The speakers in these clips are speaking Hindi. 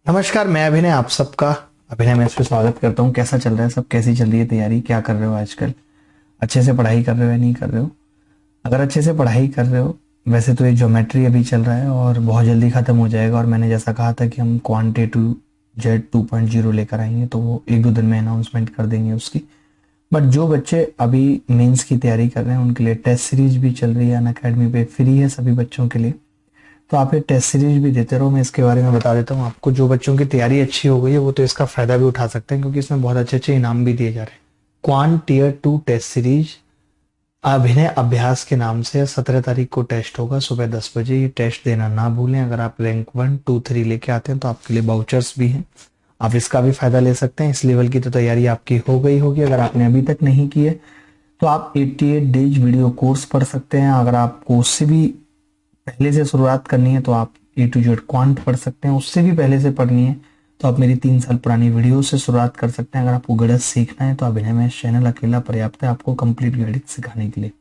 नमस्कार, मैं अभिनय आप सबका अभिनय में इस पे स्वागत करता हूँ। कैसा चल रहा है सब? कैसी चल रही है तैयारी? क्या कर रहे हो आजकल? अच्छे से पढ़ाई कर रहे हो या नहीं कर रहे हो? अगर अच्छे से पढ़ाई कर रहे हो, वैसे तो ये ज्योमेट्री अभी चल रहा है और बहुत जल्दी खत्म हो जाएगा, और मैंने जैसा कहा था कि हम क्वांटे टू जेड 2.0 लेकर आएंगे, तो वो एक दो दिन में अनाउंसमेंट कर देंगे उसकी। बट जो बच्चे अभी मेंस की तैयारी कर रहे हैं उनके लिए टेस्ट सीरीज भी चल रही है, अनअकैडमी पे फ्री है सभी बच्चों के लिए। तो आप ये टेस्ट सीरीज भी देते रहो, मैं इसके बारे में बता देता हूँ आपको। जो बच्चों की तैयारी अच्छी हो गई है वो तो इसका फायदा भी उठा सकते हैं, क्योंकि इसमें बहुत अच्छे अच्छे इनाम भी दिए जा रहे हैं। क्वांट टीयर 2 टेस्ट सीरीज अभिनय अभ्यास के नाम से 17 तारीख को टेस्ट होगा सुबह 10 बजे। ये टेस्ट देना ना भूलें। अगर आप रैंक 1 2 3 लेके आते हैं तो आपके लिए बाउचर्स भी हैं, आप इसका भी फायदा ले सकते हैं। इस लेवल की तो तैयारी आपकी हो गई होगी। अगर आपने अभी तक नहीं की है तो आप 88 डेज वीडियो कोर्स पढ़ सकते हैं। अगर आपको उससे भी पहले से शुरुआत करनी है तो आप A to Z क्वांट पढ़ सकते हैं। उससे भी पहले से पढ़नी है तो आप मेरी 3 साल पुरानी वीडियो से शुरुआत कर सकते हैं। अगर आपको गणित सीखना है तो अभिनय में चैनल अकेला पर्याप्त है आपको कंप्लीट गणित सिखाने के लिए।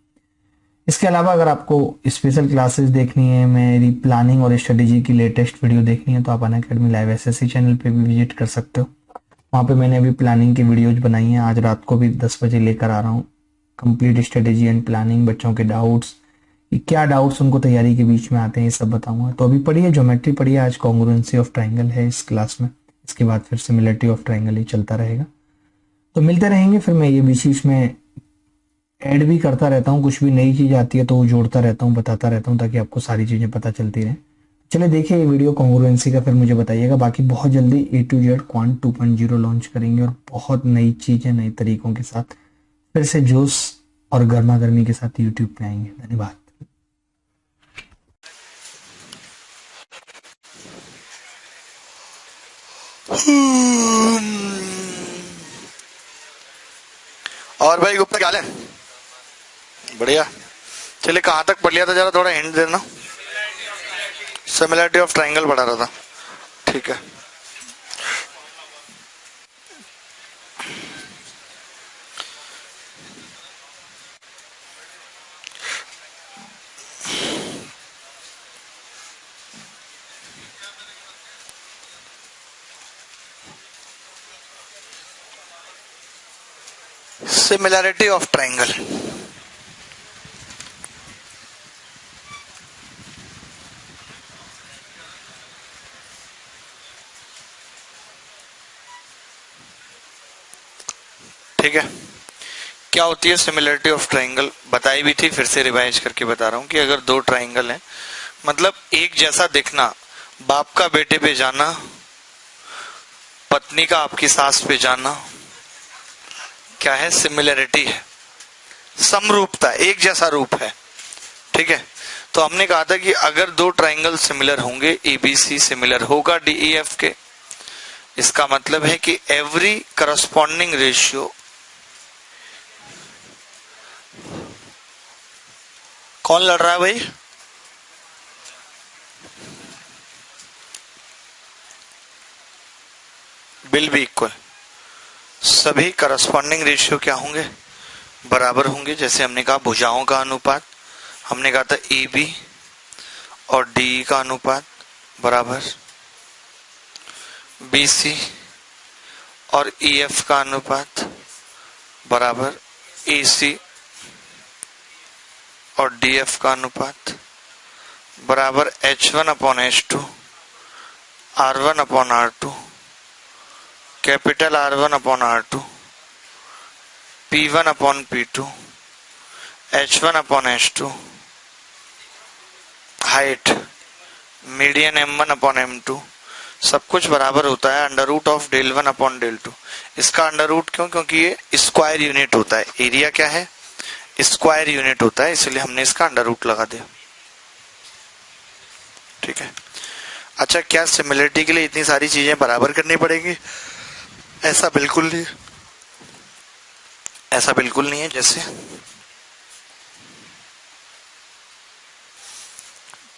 इसके अलावा अगर आपको स्पेशल क्लासेस देखनी है, मेरी प्लानिंग और स्ट्रेटेजी की लेटेस्ट वीडियो देखनी है, तो आप अनअकैडमी लाइव एसएससी चैनल पे भी विजिट कर सकते हो। वहाँ पे मैंने अभी प्लानिंग की वीडियोज बनाई हैं। आज रात को भी 10 बजे लेकर आ रहा हूँ कंप्लीट स्ट्रेटेजी एंड प्लानिंग। बच्चों के डाउट्स, कि क्या डाउट्स उनको तैयारी के बीच में आते हैं, ये सब बताऊंगा। तो अभी पढ़िए ज्योमेट्री पढ़िए। आज कॉन्ग्रुएंसी ऑफ ट्राइंगल है इस क्लास में। इसके बाद फिर सिमिलरिटी ऑफ ट्राइंगल ही चलता रहेगा। तो मिलते रहेंगे। फिर मैं ये बीच बीच में ऐड भी करता रहता हूँ, कुछ भी नई चीज आती है तो वो जोड़ता रहता हूँ, बताता रहता हूँ, ताकि आपको सारी चीजें पता चलती रहे। चलिए देखिए ये वीडियो कॉन्ग्रुएंसी का, फिर मुझे बताइएगा। बाकी बहुत जल्दी A to Z quant 2.0 launch करेंगे, और बहुत नई चीजें नए तरीकों के साथ फिर से जोश और गर्मा गर्मी के साथ यूट्यूब पे आएंगे। धन्यवाद। और भाई गुप्ता क्या हाल है? बढ़िया। चलिए कहाँ तक पढ़ लिया था, जरा थोड़ा हिंट देना। सिमिलरिटी ऑफ ट्राइंगल पढ़ा रहा था। ठीक है। Similarity of triangle. ठीक है। क्या होती है सिमिलरिटी ऑफ ट्राइंगल? बताई भी थी, फिर से रिवाइज करके बता रहा हूँ कि अगर दो ट्राइंगल हैं, मतलब एक जैसा दिखना, बाप का बेटे पे जाना, पत्नी का आपकी सास पे जाना, क्या है? सिमिलरिटी है, समरूपता, एक जैसा रूप है। ठीक है। तो हमने कहा था कि अगर दो ट्राइंगल सिमिलर होंगे, एबीसी सिमिलर होगा डीईएफ के, इसका मतलब है कि एवरी करस्पॉन्डिंग रेशियो, कौन लड़ रहा है भाई? Will be equal. सभी करस्पॉन्डिंग रेशियो क्या होंगे? बराबर होंगे। जैसे हमने कहा भुजाओं का अनुपात, हमने कहा था ए बी और डी का अनुपात बराबर बी सी और ई एफ का अनुपात बराबर ए सी और डी एफ का अनुपात बराबर H1/H2 R1/R2 capital R1/R2 P1/P2 H1/H2 height median M1/M2 सब कुछ बराबर होता है अंडर रूट ऑफ del1/del2। इसका अंडर रूट क्यों? क्योंकि ये स्क्वायर यूनिट होता है। एरिया क्या है? स्क्वायर यूनिट होता है, इसलिए हमने इसका अंडर रूट लगा दिया। ठीक है। अच्छा, क्या सिमिलरिटी के लिए इतनी सारी चीजें बराबर करनी पड़ेगी? ऐसा बिल्कुल नहीं, ऐसा बिल्कुल नहीं है। जैसे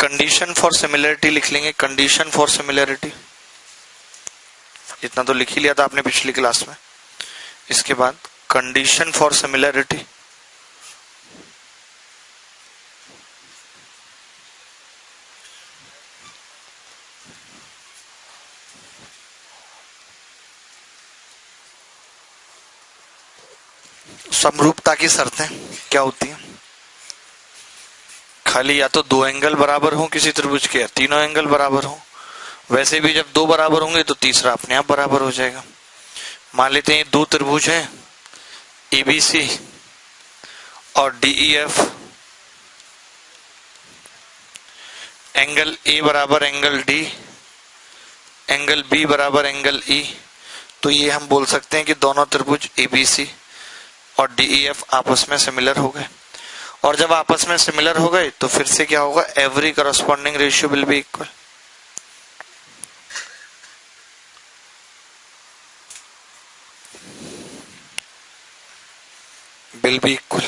कंडीशन फॉर सिमिलरिटी लिख लेंगे, कंडीशन फॉर सिमिलरिटी, इतना तो लिख ही लिया था आपने पिछली क्लास में। इसके बाद कंडीशन फॉर सिमिलरिटी, समरूपता की शर्तें क्या होती हैं? खाली या तो दो एंगल बराबर हो किसी त्रिभुज के, या तीनों एंगल बराबर हो। वैसे भी जब दो बराबर होंगे तो तीसरा अपने आप बराबर हो जाएगा। मान लेते हैं दो त्रिभुज हैं एबीसी और डीईएफ, एंगल ए बराबर एंगल डी, एंगल बी बराबर एंगल ई। तो ये हम बोल सकते हैं कि दोनों त्रिभुज एबीसी और डीईएफ आपस में सिमिलर हो गए। और जब आपस में सिमिलर हो गए तो फिर से क्या होगा, every corresponding ratio will be equal. Will be equal,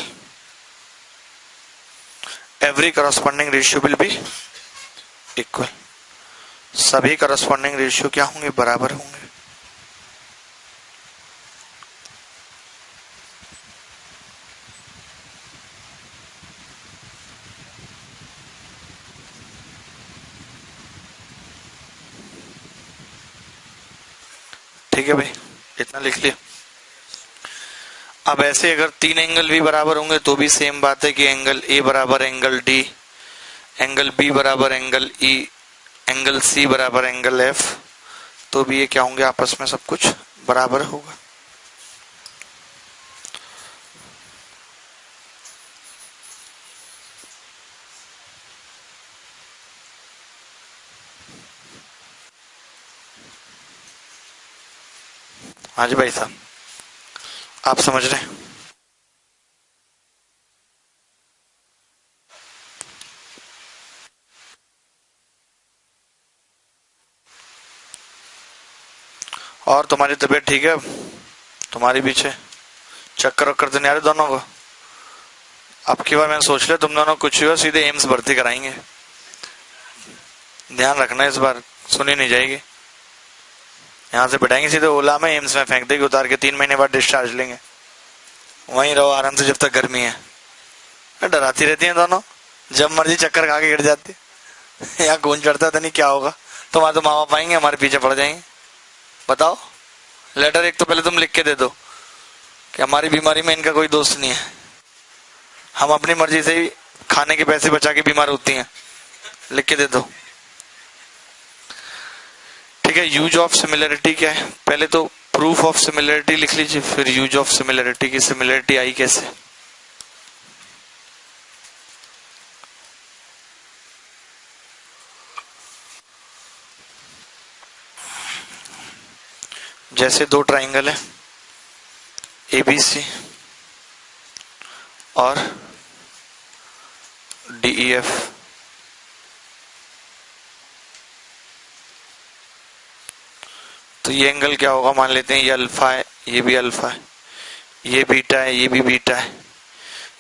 every corresponding ratio will be equal. सभी करस्पॉन्डिंग रेशियो क्या होंगे, बराबर होंगे। ठीक है भाई, इतना लिख लिया। अब ऐसे अगर तीन एंगल भी बराबर होंगे तो भी सेम बात है कि एंगल ए बराबर एंगल डी, एंगल बी बराबर एंगल ई, एंगल सी बराबर एंगल एफ, तो भी ये क्या होंगे, आपस में सब कुछ बराबर होगा। हाँ जी भाई साहब, आप समझ रहे हैं? और तुम्हारी तबीयत ठीक है? अब तुम्हारी पीछे चक्कर वक्कर तो नहीं आ रहे दोनों को? अब की बार मैंने सोच लिया तुम दोनों कुछ हुआ सीधे एम्स भर्ती कराएंगे। ध्यान रखना, इस बार सुनी नहीं जाएगी। यहाँ से बैठाएंगे सीधे ओला में, एम्स में फेंक देगी उतार के, 3 महीने बाद डिस्चार्ज लेंगे। वहीं रहो आराम से जब तक गर्मी है। डराती रहती हैं दोनों, जब मर्जी चक्कर खा के गिर जाती। यहाँ कौन चढ़ता था, नहीं क्या होगा। तुम्हारे तो माँ बाप आएंगे, हमारे पीछे पड़ जाएंगे। बताओ, लेटर एक तो पहले तुम लिख के दे दो कि हमारी बीमारी में इनका कोई दोस्त नहीं है, हम अपनी मर्जी से ही खाने के पैसे बचा के बीमार होती हैं। लिख के दे दो, ठीक है। यूज ऑफ सिमिलरिटी क्या है, पहले तो प्रूफ ऑफ सिमिलरिटी लिख लीजिए, फिर यूज ऑफ सिमिलरिटी की सिमिलरिटी आई कैसे। जैसे दो ट्राइंगल है एबीसी और डीईएफ, तो ये एंगल क्या होगा, मान लेते हैं ये अल्फा है, ये भी अल्फा है, ये बीटा है, ये भी बीटा है,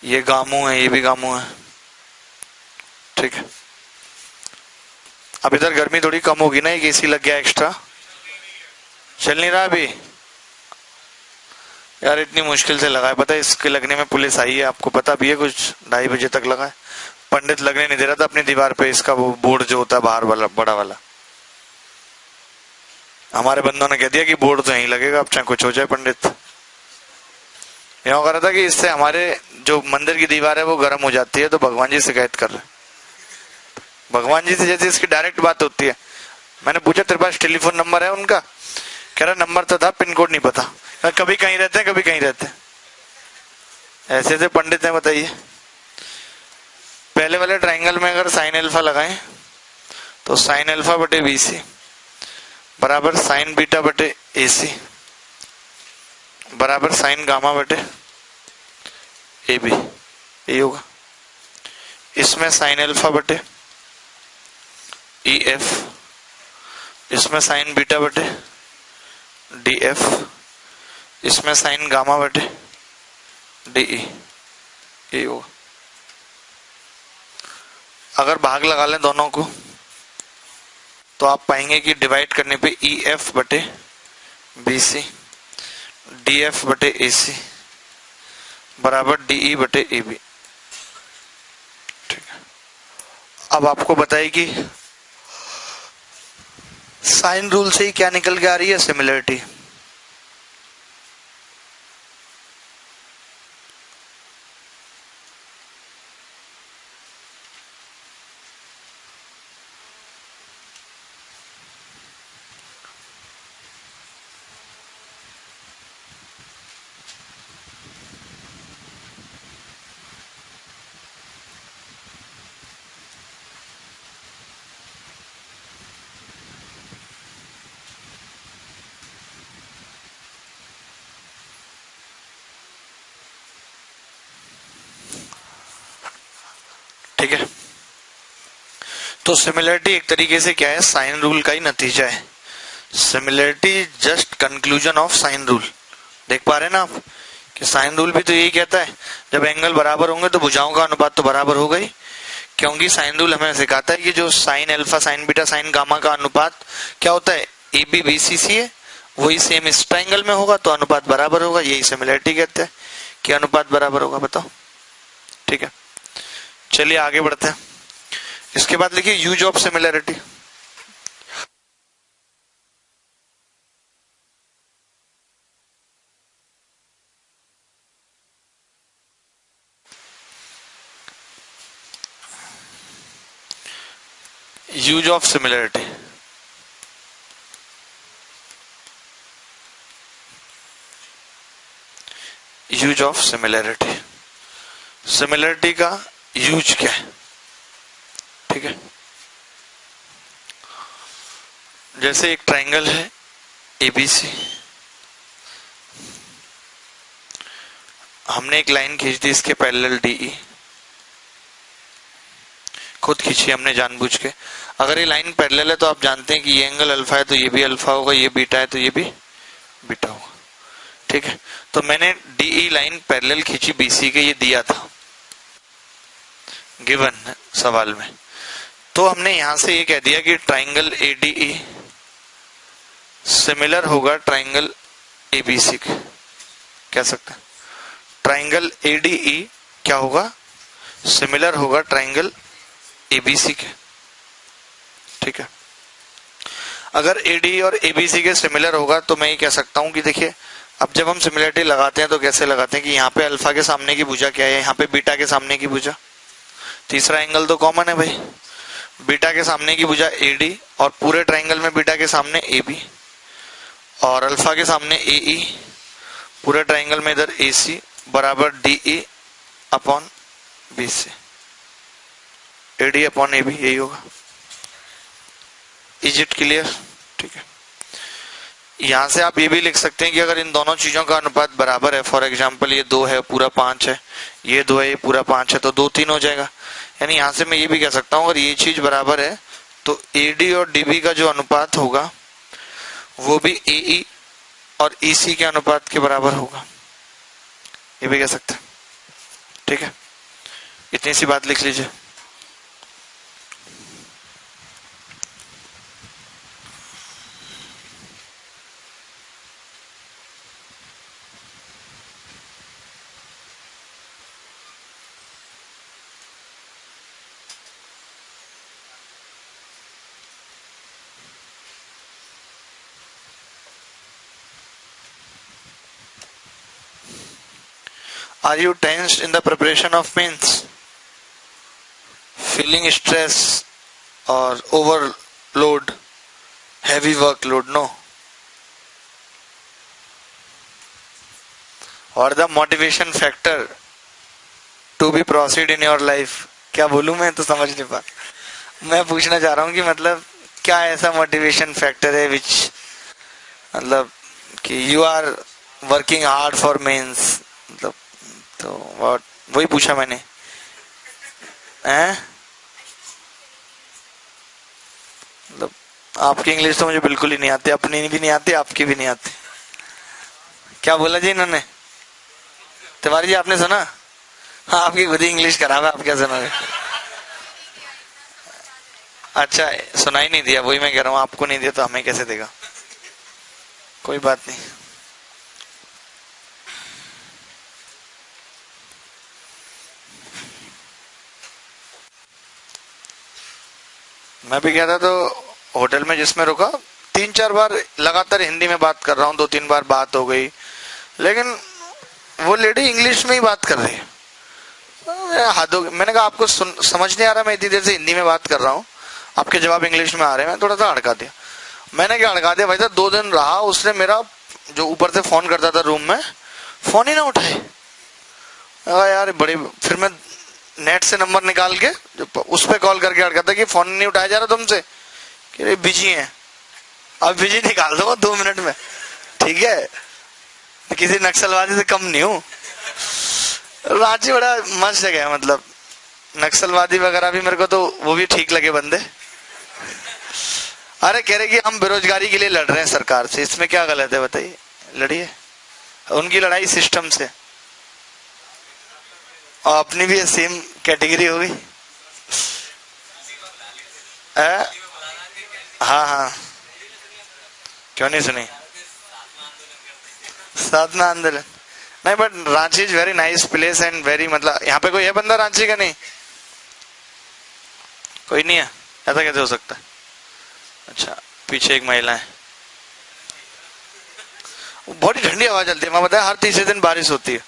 ये गामू है, ये भी गामू है। ठीक है। अब इधर गर्मी थोड़ी कम होगी ना, एक एसी लग गया एक्स्ट्रा, चल नहीं रहा अभी यार, इतनी मुश्किल से लगा है। पता है इसके लगने में पुलिस आई है, आपको पता भी है, कुछ 2:30 बजे तक लगा है। पंडित लगने नहीं दे रहा था अपनी दीवार पे, इसका वो बोर्ड जो होता है बाहर वाला बड़ा वाला। हमारे बंदों ने कह दिया कि बोर्ड तो यहीं लगेगा, अब चाहे कुछ हो जाए। पंडित यहाँ कह रहा था कि इससे हमारे जो मंदिर की दीवार है वो गर्म हो जाती है, तो भगवान जी शिकायत कर रहे। भगवान जी से जैसे इसकी डायरेक्ट बात होती है। मैंने पूछा तेरे पास टेलीफोन नंबर है उनका, कह रहा नंबर तो था, पिन कोड नहीं पता। कभी कहीं रहते हैं, कभी कहीं रहते हैं। ऐसे ऐसे पंडित हैं, बताइए। पहले वाले ट्राइंगल में अगर साइन अल्फा लगाएं तो साइन अल्फा बटे बीसी बराबर साइन बीटा बटे एसी बराबर साइन गामा बटे ए बी, ये होगा। इसमें साइन अल्फा बटे ई एफ, इसमें साइन बीटा बटे डी एफ, इसमें साइन गामा बटे डी ई, ये होगा। अगर भाग लगा लें दोनों को तो आप पाएंगे कि डिवाइड करने पे ई एफ बटे बी सी, डी एफ बटे ए सी बराबर डी ई बटे ए बी। ठीक है। अब आपको बताइए कि साइन रूल से ही क्या निकल के आ रही है, सिमिलरिटी। ठीक है। तो सिमिलरिटी एक तरीके से क्या है, साइन रूल का ही नतीजा है। Similarity just conclusion of sine rule. देख पा रहे हैं ना आप कि साइन रूल भी तो यही कहता है, जब एंगल बराबर होंगे तो भुजाओं का अनुपात तो बराबर होगा ही, क्योंकि साइन रूल हमें सिखाता है कि जो sine alpha sign beta sine gamma का अनुपात क्या होता है, ए बी बी सी सी है, वही सेम इस ट्राइंगल में होगा तो अनुपात बराबर होगा। यही सिमिलरिटी कहते हैं कि अनुपात बराबर होगा। बताओ, ठीक है। चलिए आगे बढ़ते हैं। इसके बाद लिखिए use of similarity. Use of similarity, use of similarity, similarity का यूज क्या है, ठीक है। जैसे एक ट्राइंगल है एबीसी, हमने एक लाइन खींच दी इसके पैरेलल डीई, खुद खींची हमने जानबूझ के। अगर ये लाइन पैरेलल है तो आप जानते हैं कि ये एंगल अल्फा है तो ये भी अल्फा होगा, ये बीटा है तो ये भी बीटा होगा, ठीक है। तो मैंने डीई लाइन पैरेलल खींची बीसी के, ये दिया था गिवन है सवाल में। तो हमने यहां से ये कह दिया कि ट्राइंगल एडीई सिमिलर होगा ट्राइंगल एबीसी के, कह सकते हैं। ट्राइंगल एडीई क्या होगा, सिमिलर होगा ट्राइंगल एबीसी के, ठीक है। अगर एडी और एबीसी के सिमिलर होगा तो मैं ये कह सकता हूं कि देखिए, अब जब हम सिमिलरिटी लगाते हैं तो कैसे लगाते हैं कि यहाँ पे अल्फा के सामने की भुजा क्या है, यहाँ पे बीटा के सामने की भुजा, तीसरा एंगल तो कॉमन है भाई, बीटा के सामने की भुजा एडी और पूरे ट्राइंगल में बीटा के सामने एबी और अल्फा के सामने एई, पूरे ट्राइंगल में इधर एसी बराबर DE upon BC, AD upon AB, यही होगा। इज इट क्लियर, ठीक है। यहां से आप ये भी लिख सकते हैं कि अगर इन दोनों चीजों का अनुपात बराबर है, फॉर एग्जांपल ये 2 है पूरा 5 है, ये 2 है ये पूरा 5 है, तो 2 3 हो जाएगा। यानी यहां से मैं ये भी कह सकता हूं अगर ये चीज बराबर है तो एडी और डीबी का जो अनुपात होगा वो भी एई और ईसी के अनुपात के बराबर होगा, ये भी कह सकते हैं, ठीक है। इतनी सी बात लिख लीजिए। Are you tensed in the preparation of mains? Feeling stress or overload, heavy workload? No. Or the motivation factor to be proceed in your life? क्या बोलूं मैं तो समझ नहीं पा। मैं पूछना चाह रहा हूं कि मतलब क्या ऐसा मोटिवेशन फैक्टर है विच, मतलब कि you are working hard for mains, मतलब तो वही पूछा मैंने, हैं? मतलब आपकी इंग्लिश तो मुझे बिल्कुल ही नहीं आती, अपनी भी नहीं आती, आपकी भी नहीं आती। क्या बोला जी इन्होंने? तिवारी जी आपने सुना? हाँ, आपकी खुद ही इंग्लिश खराब है, आप क्या सुनोगे? अच्छा, सुनाई नहीं दिया, वही मैं कह रहा हूँ, आपको नहीं दिया तो हमें कैसे देगा? कोई बात नहीं। मैं भी गया था तो होटल में जिसमें रुका 3-4 बार लगातार हिंदी में बात कर रहा हूँ, 2-3 बार बात हो गई, लेकिन वो लेडी इंग्लिश में ही बात कर रही है। हद हो गई। मैंने कहा आपको समझ नहीं आ रहा, मैं इतनी देर से हिंदी में बात कर रहा हूँ, आपके जवाब इंग्लिश में आ रहे हैं। मैं थोड़ा सा अड़का दिया। मैंने क्या अड़का दिया भाई साहब, 2 दिन रहा, उसने मेरा जो ऊपर से फोन करता था रूम में, फोन ही ना उठाए। यार बड़ी, फिर मैं नेट से नंबर निकाल के जो उस पर कॉल करके अड़का था कि फोन नहीं उठाया जा रहा तुमसे, कि बिजी है। अब बिजी निकाल दो 2 मिनट में, ठीक है, किसी नक्सलवादी से कम नहीं हूं। रांची बड़ा मस्त जगह है, मतलब नक्सलवादी वगैरह भी मेरे को तो वो भी ठीक लगे बंदे। अरे कह रहे कि हम बेरोजगारी के लिए लड़ रहे हैं सरकार से, इसमें क्या गलत है बताइए, लड़िए। उनकी लड़ाई सिस्टम से, और अपनी भी सेम कैटेगरी होगी। हाँ हाँ, क्यों नहीं सुनी? साधना आंदोलन, नहीं but Ranchi is very nice place and very, मतलब यहाँ पे कोई है बंदा रांची का? नहीं, कोई नहीं है, ऐसा कैसे हो सकता है? अच्छा, पीछे एक महिला है। बहुत ही ठंडी हवा चलती है वहां, बताया हर तीसरे दिन बारिश होती है।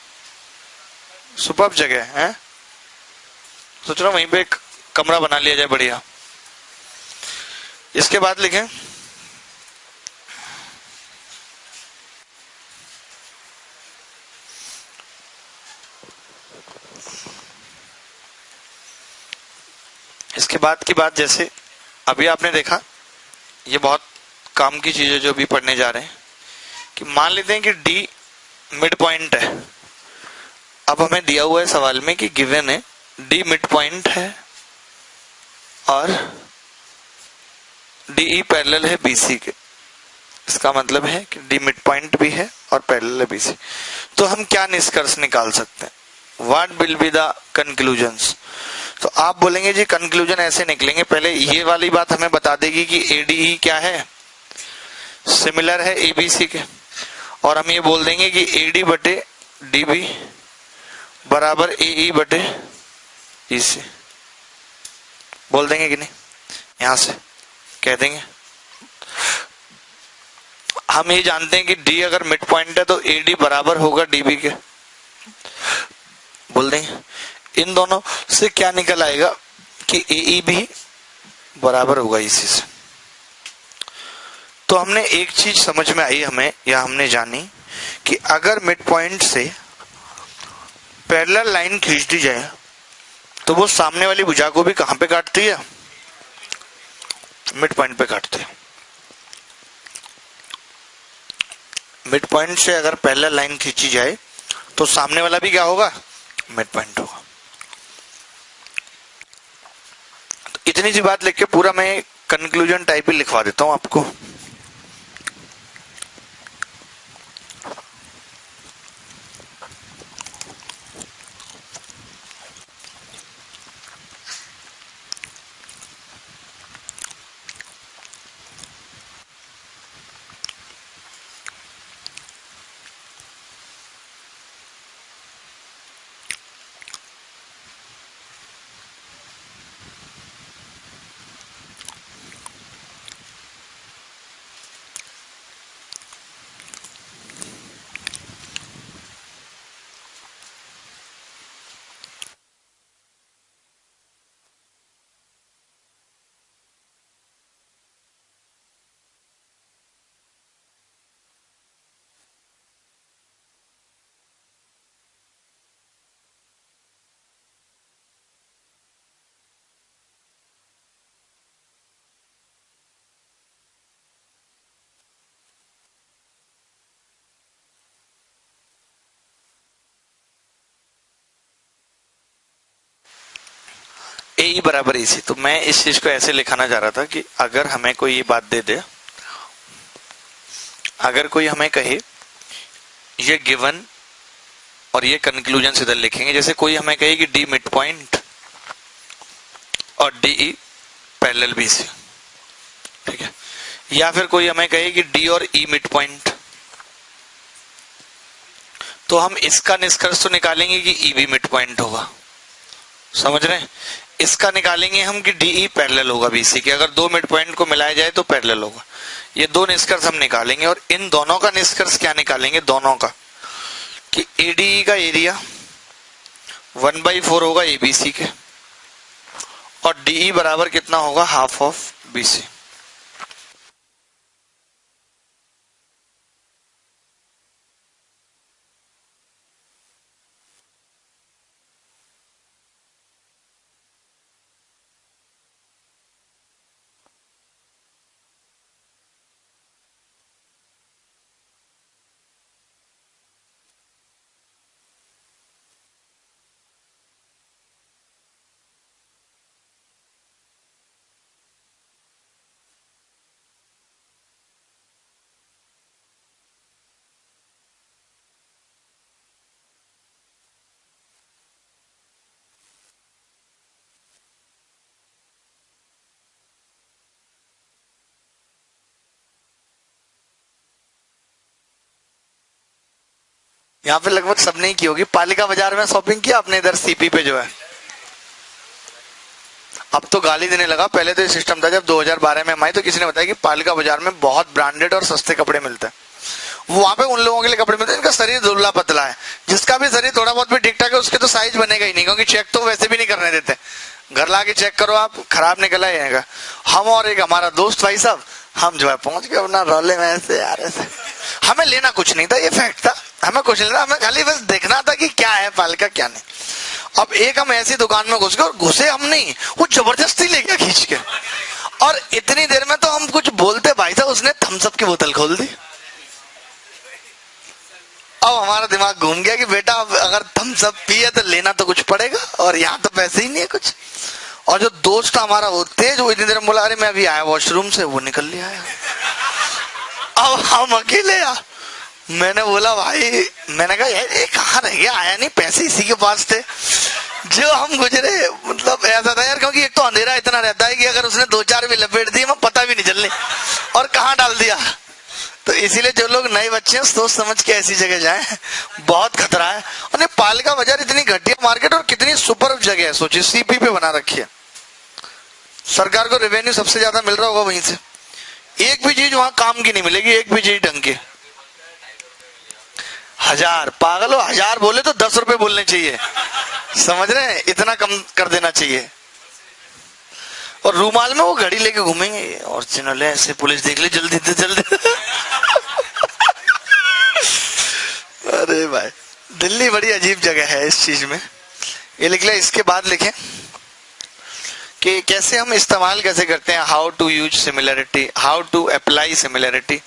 सुपर्ब जगह है। सोच रहा हूँ वहीं पे एक कमरा बना लिया जाए बढ़िया। इसके बाद लिखें, इसके बाद की बात, जैसे अभी आपने देखा, ये बहुत काम की चीज है जो अभी पढ़ने जा रहे हैं, कि मान लेते हैं कि डी मिड पॉइंट है। अब हमें दिया हुआ है सवाल में कि गिवन है डी मिड पॉइंट है और डीई पैरेलल है बीसी के। इसका मतलब है कि डी मिड पॉइंट भी है और पैरेलल है बीसी। तो हम क्या निष्कर्ष निकाल सकते हैं? What will be the conclusions? तो आप बोलेंगे जी कंक्लूजन ऐसे निकलेंगे, पहले ये वाली बात हमें बता देगी कि एडीई क्या है, सिमिलर है एबीसी के, और हम ये बोल देंगे कि एडी बटे डीबी बराबर एई बटे ईसी। बोल देंगे कि नहीं? यहां से कह देंगे। हम ये जानते हैं कि डी अगर मिड पॉइंट है तो एडी बराबर होगा डीबी के, बोल देंगे। इन दोनों से क्या निकल आएगा कि एई भी बराबर होगा इसी से। तो हमने एक चीज समझ में आई हमें, या हमने जानी कि अगर मिड पॉइंट से पैरेलल लाइन खींच दी जाए तो वो सामने वाली भुजा को भी कहां पे काटती है? मिड पॉइंट पे काटते हैं। मिड पॉइंट से अगर पैरेलल लाइन खींची जाए तो सामने वाला भी क्या होगा? मिड पॉइंट होगा। तो इतनी सी बात लिख के पूरा मैं कंक्लूजन टाइप ही लिखवा देता हूं आपको। ए बराबर इसी, तो मैं इस चीज को ऐसे लिखाना चाह रहा था कि अगर हमें कोई ये बात दे दे, अगर कोई हमें कहे ये गिवन, और ये कंक्लूजन इधर लिखेंगे, जैसे कोई हमें कहे कि डी मिड पॉइंट और डीई पैरेलल बी से, ठीक है, या फिर कोई हमें कहे कि डी और ई मिड पॉइंट, तो हम इसका निष्कर्ष तो निकालेंगे कि ई भी मिड पॉइंट होगा। समझ रहे हैं? इसका निकालेंगे हम कि डीई पैरेलल होगा बीसी के, अगर दो मिड पॉइंट को मिलाया जाए तो पैरेलल होगा। ये दो निष्कर्ष हम निकालेंगे, और इन दोनों का निष्कर्ष क्या निकालेंगे? दोनों का, कि एडीई का एरिया 1/4 होगा एबीसी के, और डीई बराबर कितना होगा? Half of BC. यहाँ पे लगभग सबने ही की होगी। पालिका बाजार में शॉपिंग किया आपने, इधर सीपी पे जो है। अब तो गाली देने लगा, पहले तो ये सिस्टम था जब 2012 में हम आए तो किसी ने बताया कि पालिका बाजार में बहुत ब्रांडेड और सस्ते कपड़े मिलते हैं। वहां पे उन लोगों के लिए कपड़े मिलते हैं जिनका शरीर दुबला पतला है। जिसका भी शरीर थोड़ा बहुत भी ठीक ठाक है उसके तो साइज बनेगा ही नहीं, क्योंकि चेक तो वैसे भी नहीं करने देते। घर ला के चेक करो आप, खराब निकला जाएगा। हम और एक हमारा दोस्त भाई साहब, हम जो है पहुंच गए अपना रौले में ऐसे यार ऐसे। हमें लेना कुछ नहीं था, ये फैक्ट था, हमें कुछ नहीं था, हमें खाली बस देखना था कि क्या है पालिका क्या नहीं। अब एक हम ऐसी दुकान में घुस गए, और घुसे हम नहीं, वो जबरदस्ती ले गया खींच के, और इतनी देर में तो हम कुछ बोलते भाई साहब उसने थम्स अप की बोतल खोल दी। अब हमारा दिमाग घूम गया कि बेटा अगर थम्स अप पिए तो लेना तो कुछ पड़ेगा, और यहाँ तो पैसे ही नहीं है कुछ। और जो दोस्त हमारा वो तेज, वो इतनी देर में बोला अरे मैं अभी आया वॉशरूम से, वो निकल लिया है। अब हम अकेले आ, मैंने बोला भाई, मैंने कहा यार ये कहाँ रह गया, आया नहीं, पैसे इसी के पास थे। जो हम गुजरे मतलब ऐसा था यार, क्योंकि एक तो अंधेरा इतना रहता है कि अगर उसने 2-4 भी लपेट दिए मैं पता भी नहीं चलने और कहाँ डाल दिया। तो इसीलिए जो लोग नए बच्चे हैं सोच समझ के ऐसी जगह जाएं, बहुत खतरा है। और ये पालिका बाजार इतनी घटिया मार्केट और कितनी सुपर जगह है, सोचिए सीपी पे बना रखी है। सरकार को रेवेन्यू सबसे ज्यादा मिल रहा होगा वहीं से। एक भी चीज वहां काम की नहीं मिलेगी, एक भी चीज ढंग की। 1000 पागल हो, 1000 बोले तो 10 रुपए बोलने चाहिए, समझ रहे हैं, इतना कम कर देना चाहिए। और रूमाल में वो घड़ी लेके घूमेंगे, ओरिजिनल है ऐसे, पुलिस देख ले जल्दी से जल्दी। अरे भाई दिल्ली बड़ी अजीब जगह है इस चीज में। ये लिख ले, इसके बाद लिखें कि कैसे हम इस्तेमाल कैसे करते हैं, how to use similarity, how to apply similarity.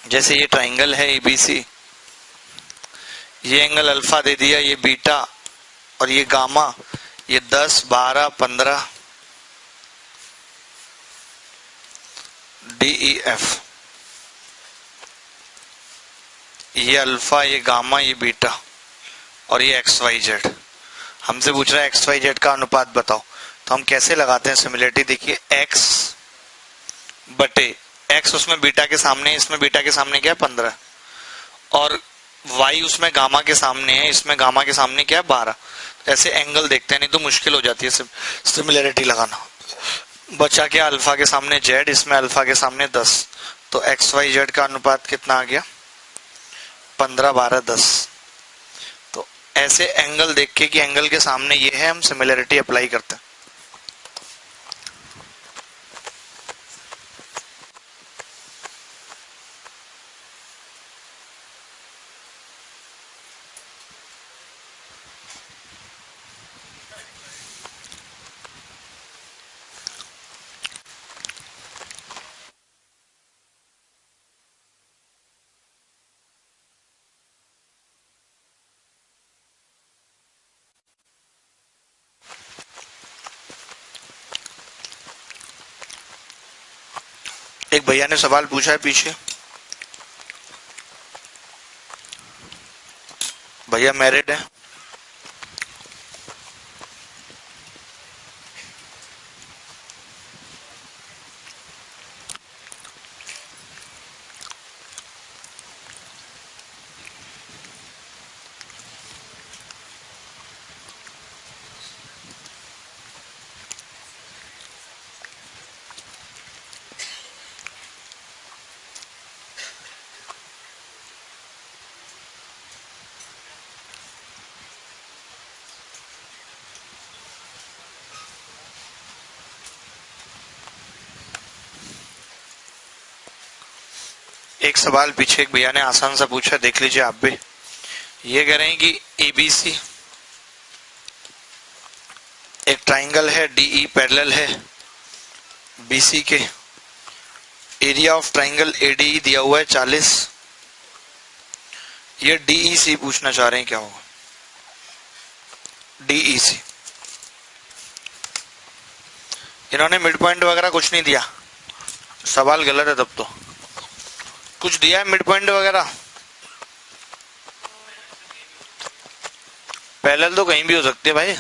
जैसे ये ट्राइंगल है एबीसी, ये एंगल अल्फा दे दिया, ये बीटा और ये गामा, ये 10, 12, 15 DEF, ये अल्फा, ये गामा, ये बीटा और ये XYZ। हमसे पूछ रहा है XYZ का अनुपात बताओ, तो हम कैसे लगाते हैं सिमिलरिटी। देखिए X बटे X उसमें बीटा के सामने, इसमें बीटा के सामने क्या है 15, और Y उसमें गामा के सामने है, इसमें गामा के सामने क्या है 12। ऐसे एंगल देखते हैं, नहीं तो मुश्किल हो जाती है सिमिलरिटी लगाना। बचा क्या अल्फा के सामने Z, इसमें अल्फा के सामने 10, तो XYZ का अनुपात कितना आ गया 15, 12, 10। तो ऐसे एंगल देख के कि एंगल के सामने ये है, हम सिमिलरिटी अप्लाई करते हैं। एक भैया ने सवाल पूछा है पीछे, भैया मैरिड है, एक सवाल पीछे एक भैया ने आसान सा पूछा, देख लीजिए आप भी। ये कह रहे हैं कि एबीसी एक ट्राइंगल है, डीई पैरेलल है बीसी के, एरिया ऑफ ट्राइंगल एडीई दिया हुआ है 40। ये डीईसी पूछना चाह रहे हैं क्या होगा, डीईसी। इन्होंने मिड पॉइंट वगैरह कुछ नहीं दिया, सवाल गलत है तब तो। कुछ दिया है मिड पॉइंट वगैरह, पैरेलल तो कहीं भी हो सकती है भाई।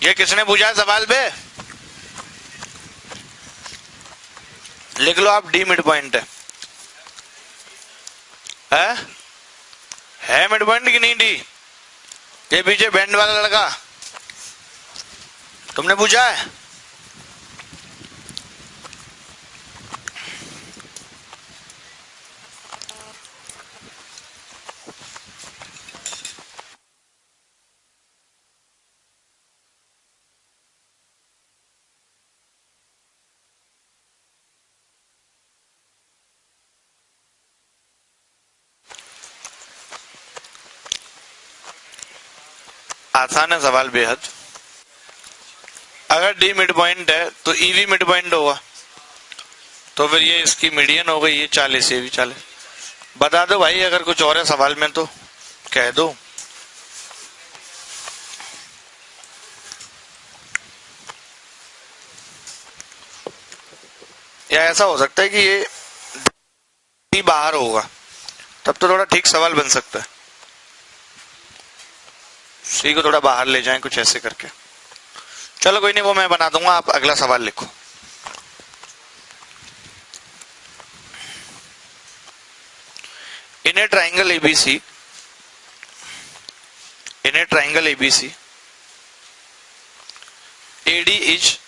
ये किसने पूछा है सवाल पे, लिख लो आप, डी मिड पॉइंट है मिड पॉइंट की नहीं डी? ये पीछे बैंड वाला लड़का, तुमने पूछा है? आसान है सवाल बेहद। अगर डी मिड पॉइंट है तो ईवी मिड पॉइंट होगा, तो फिर ये इसकी मीडियन हो गई, ये 40, ये भी 40। बता दो भाई, अगर कुछ और है सवाल में तो कह दो। या ऐसा हो सकता है कि ये बाहर होगा, तब तो थोड़ा ठीक सवाल बन सकता है। सी को थोड़ा बाहर ले जाएं कुछ ऐसे करके। चलो कोई नहीं, वो मैं बना दूंगा, आप अगला सवाल लिखो। In a triangle ABC, in a triangle ABC AD is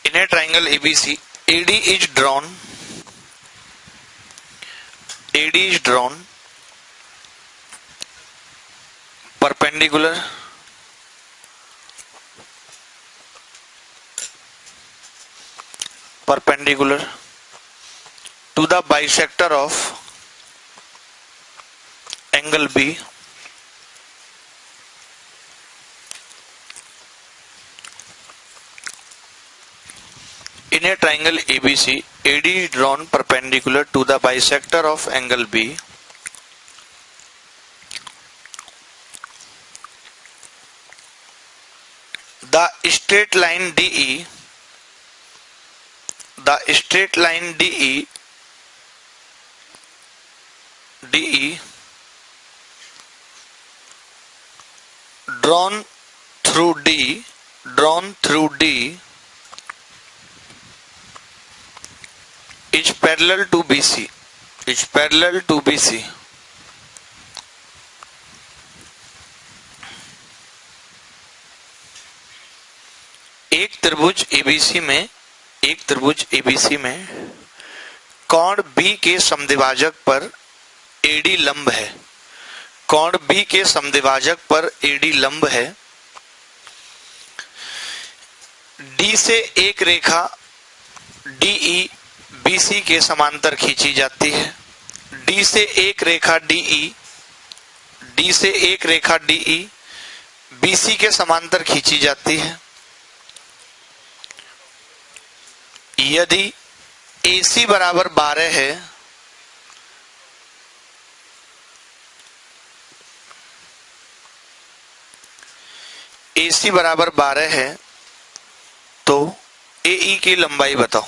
in a triangle ABC, AD is drawn, AD is drawn perpendicular perpendicular to the bisector of angle B in a triangle ABC. AD is drawn perpendicular to the bisector of angle B the straight line DE, the straight line DE drawn through D is parallel to BC, is parallel to BC. एक त्रिभुज ABC में, एक त्रिभुज ABC में कोण B के समद्विभाजक पर AD लंब है, कोण B के समद्विभाजक पर AD लंब है। D से एक रेखा DE BC के समांतर खींची जाती है। D से एक रेखा DE BC के समांतर खींची जाती है। यदि AC बराबर 12 है, AC बराबर 12 है तो AE की लंबाई बताओ।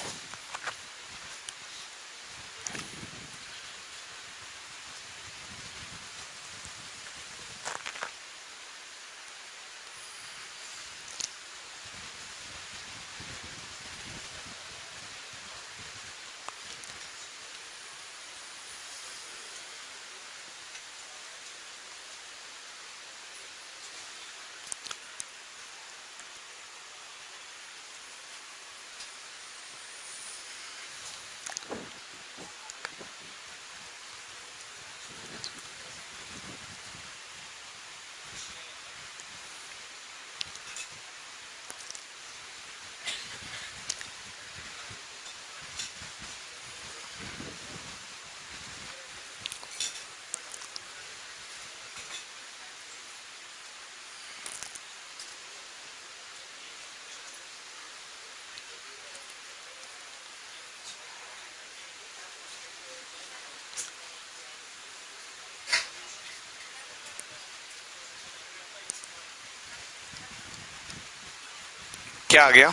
क्या आ गया?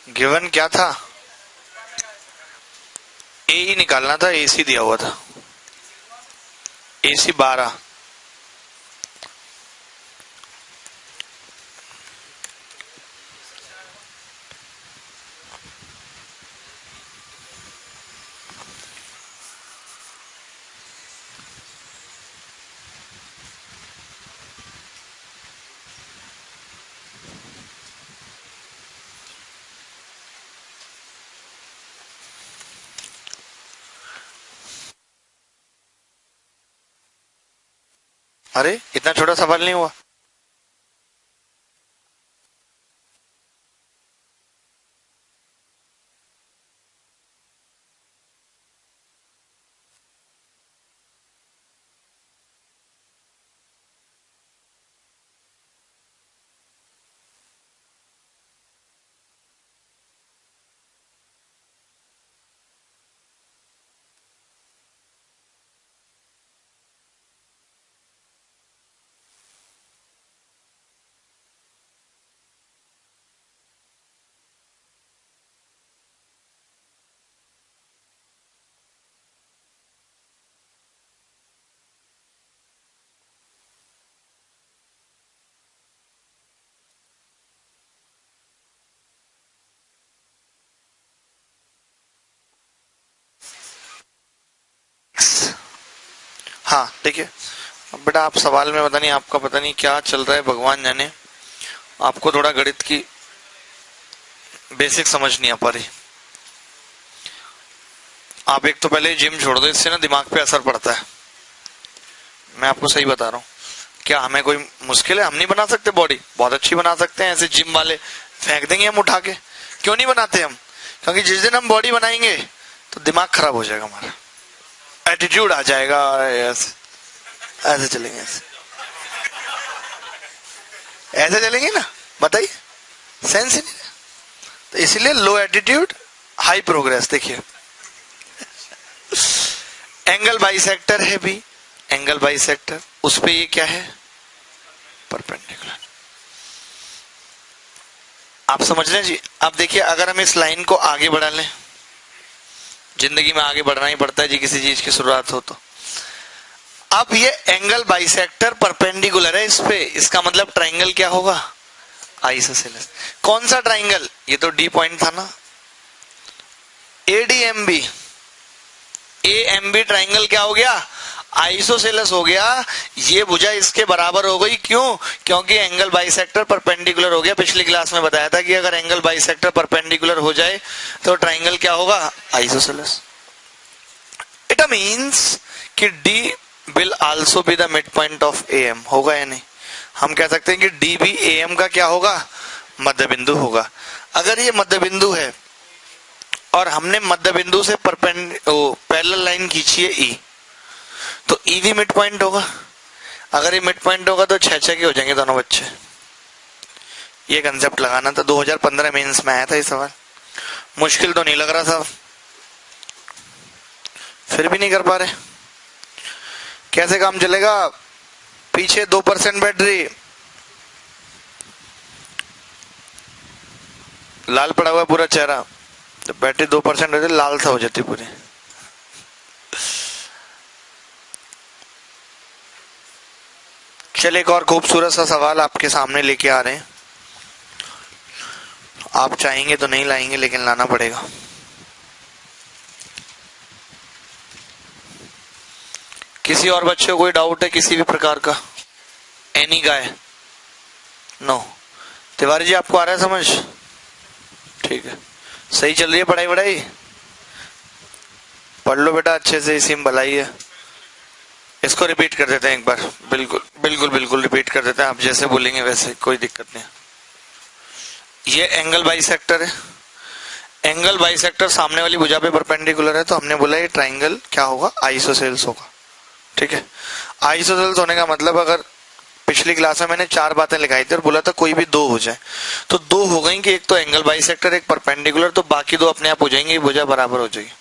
गिवन क्या था? ए ही निकालना था, एसी दिया हुआ था, एसी 12। अरे इतना छोटा सवाल नहीं हुआ। हाँ देखिए, अब बेटा आप सवाल में पता नहीं आपका पता नहीं क्या चल रहा है, भगवान जाने। आपको थोड़ा गणित की बेसिक समझ नहीं आ पा रही। आप एक तो पहले जिम छोड़ दो, इससे ना दिमाग पे असर पड़ता है। मैं आपको सही बता रहा हूँ। क्या हमें कोई मुश्किल है? हम नहीं बना सकते बॉडी? बहुत अच्छी बना सकते हैं। ऐसे जिम वाले फेंक देंगे हम उठा के। क्यों नहीं बनाते हम? क्योंकि जिस दिन हम बॉडी बनाएंगे तो दिमाग खराब हो जाएगा हमारा, एटीट्यूड आ जाएगा, ऐसे चलेंगे, ऐसे चलेंगे ना, बताइए, सेंस ही नहीं। तो इसलिए लो एटीट्यूड हाई प्रोग्रेस। देखिए एंगल बाइसेक्टर है भी, एंगल बाइसेक्टर, उस पे ये क्या है? परपेंडिकुलर। आप समझ रहे हैं जी? अब देखिए, अगर हम इस लाइन को आगे बढ़ा लें, जिंदगी में आगे बढ़ना ही पड़ता है जी, किसी चीज की शुरुआत हो तो। अब ये एंगल बाइसेक्टर परपेंडिकुलर है इस पे, इसका मतलब ट्राइंगल क्या होगा? आइसोसेलेस। कौन सा ट्राइंगल? ये तो डी पॉइंट था ना, एडीएमबी। एएमबी ट्राइंगल क्या हो गया? आइसोसेलेस हो गया। ये भुजा इसके बराबर हो गई। क्यों? क्योंकि एंगल बाइसेक्टर परपेंडिकुलर हो गया। पिछली क्लास में बताया था कि अगर एंगल बाइसेक्टर परपेंडिकुलर हो जाए तो ट्राइंगल क्या होगा? आइसोसेलेस। इट मींस कि D will also be the mid point of am. होगा या नहीं? हम कह सकते हैं कि डी भी एएम का क्या होगा? मध्य बिंदु होगा। अगर ये मध्य बिंदु है और हमने मध्य बिंदु से पैरेलल लाइन खींची है ई, तो ई भी मिड पॉइंट होगा। अगर ये मिड पॉइंट होगा तो 6 के हो जाएंगे दोनों बच्चे। ये कंसेप्ट लगाना था। 2015 मेंस में आया था ये सवाल। मुश्किल तो नहीं लग रहा था, फिर भी नहीं कर पा रहे। कैसे काम चलेगा? पीछे 2% बैटरी, लाल पड़ा हुआ पूरा चेहरा, तो बैटरी 2% होती, लाल सा हो जाती पूरी। चलिए एक और खूबसूरत सा सवाल आपके सामने लेके आ रहे हैं। आप चाहेंगे तो नहीं लाएंगे, लेकिन लाना पड़ेगा। किसी और बच्चे को कोई डाउट है किसी भी प्रकार का? Any guy? No. Tiwari ji आपको आ रहा है समझ? ठीक है, सही चल रही है पढ़ाई वढ़ाई? पढ़ लो बेटा अच्छे से, इसी में भलाई है। इसको रिपीट कर देते हैं एक बार। बिल्कुल बिल्कुल बिल्कुल रिपीट कर देते हैं, आप जैसे बोलेंगे वैसे, कोई दिक्कत नहीं। ये एंगल बाइसेक्टर है। एंगल बाइसेक्टर सामने वाली भुजा पे परपेंडिकुलर है, तो हमने बोला ये ट्राइंगल क्या होगा? आइसोसेल्स होगा। ठीक है, आइसोसेल्स होने का मतलब, अगर पिछली क्लास में मैंने 4 बातें लिखाई थी और बोला था कोई भी 2 हो जाए, तो 2 हो गई कि एक तो एंगल बाइसेक्टर, एक परपेंडिकुलर, तो बाकी 2 अपने आप हो जाएंगे, भुजा बराबर हो जाएगी।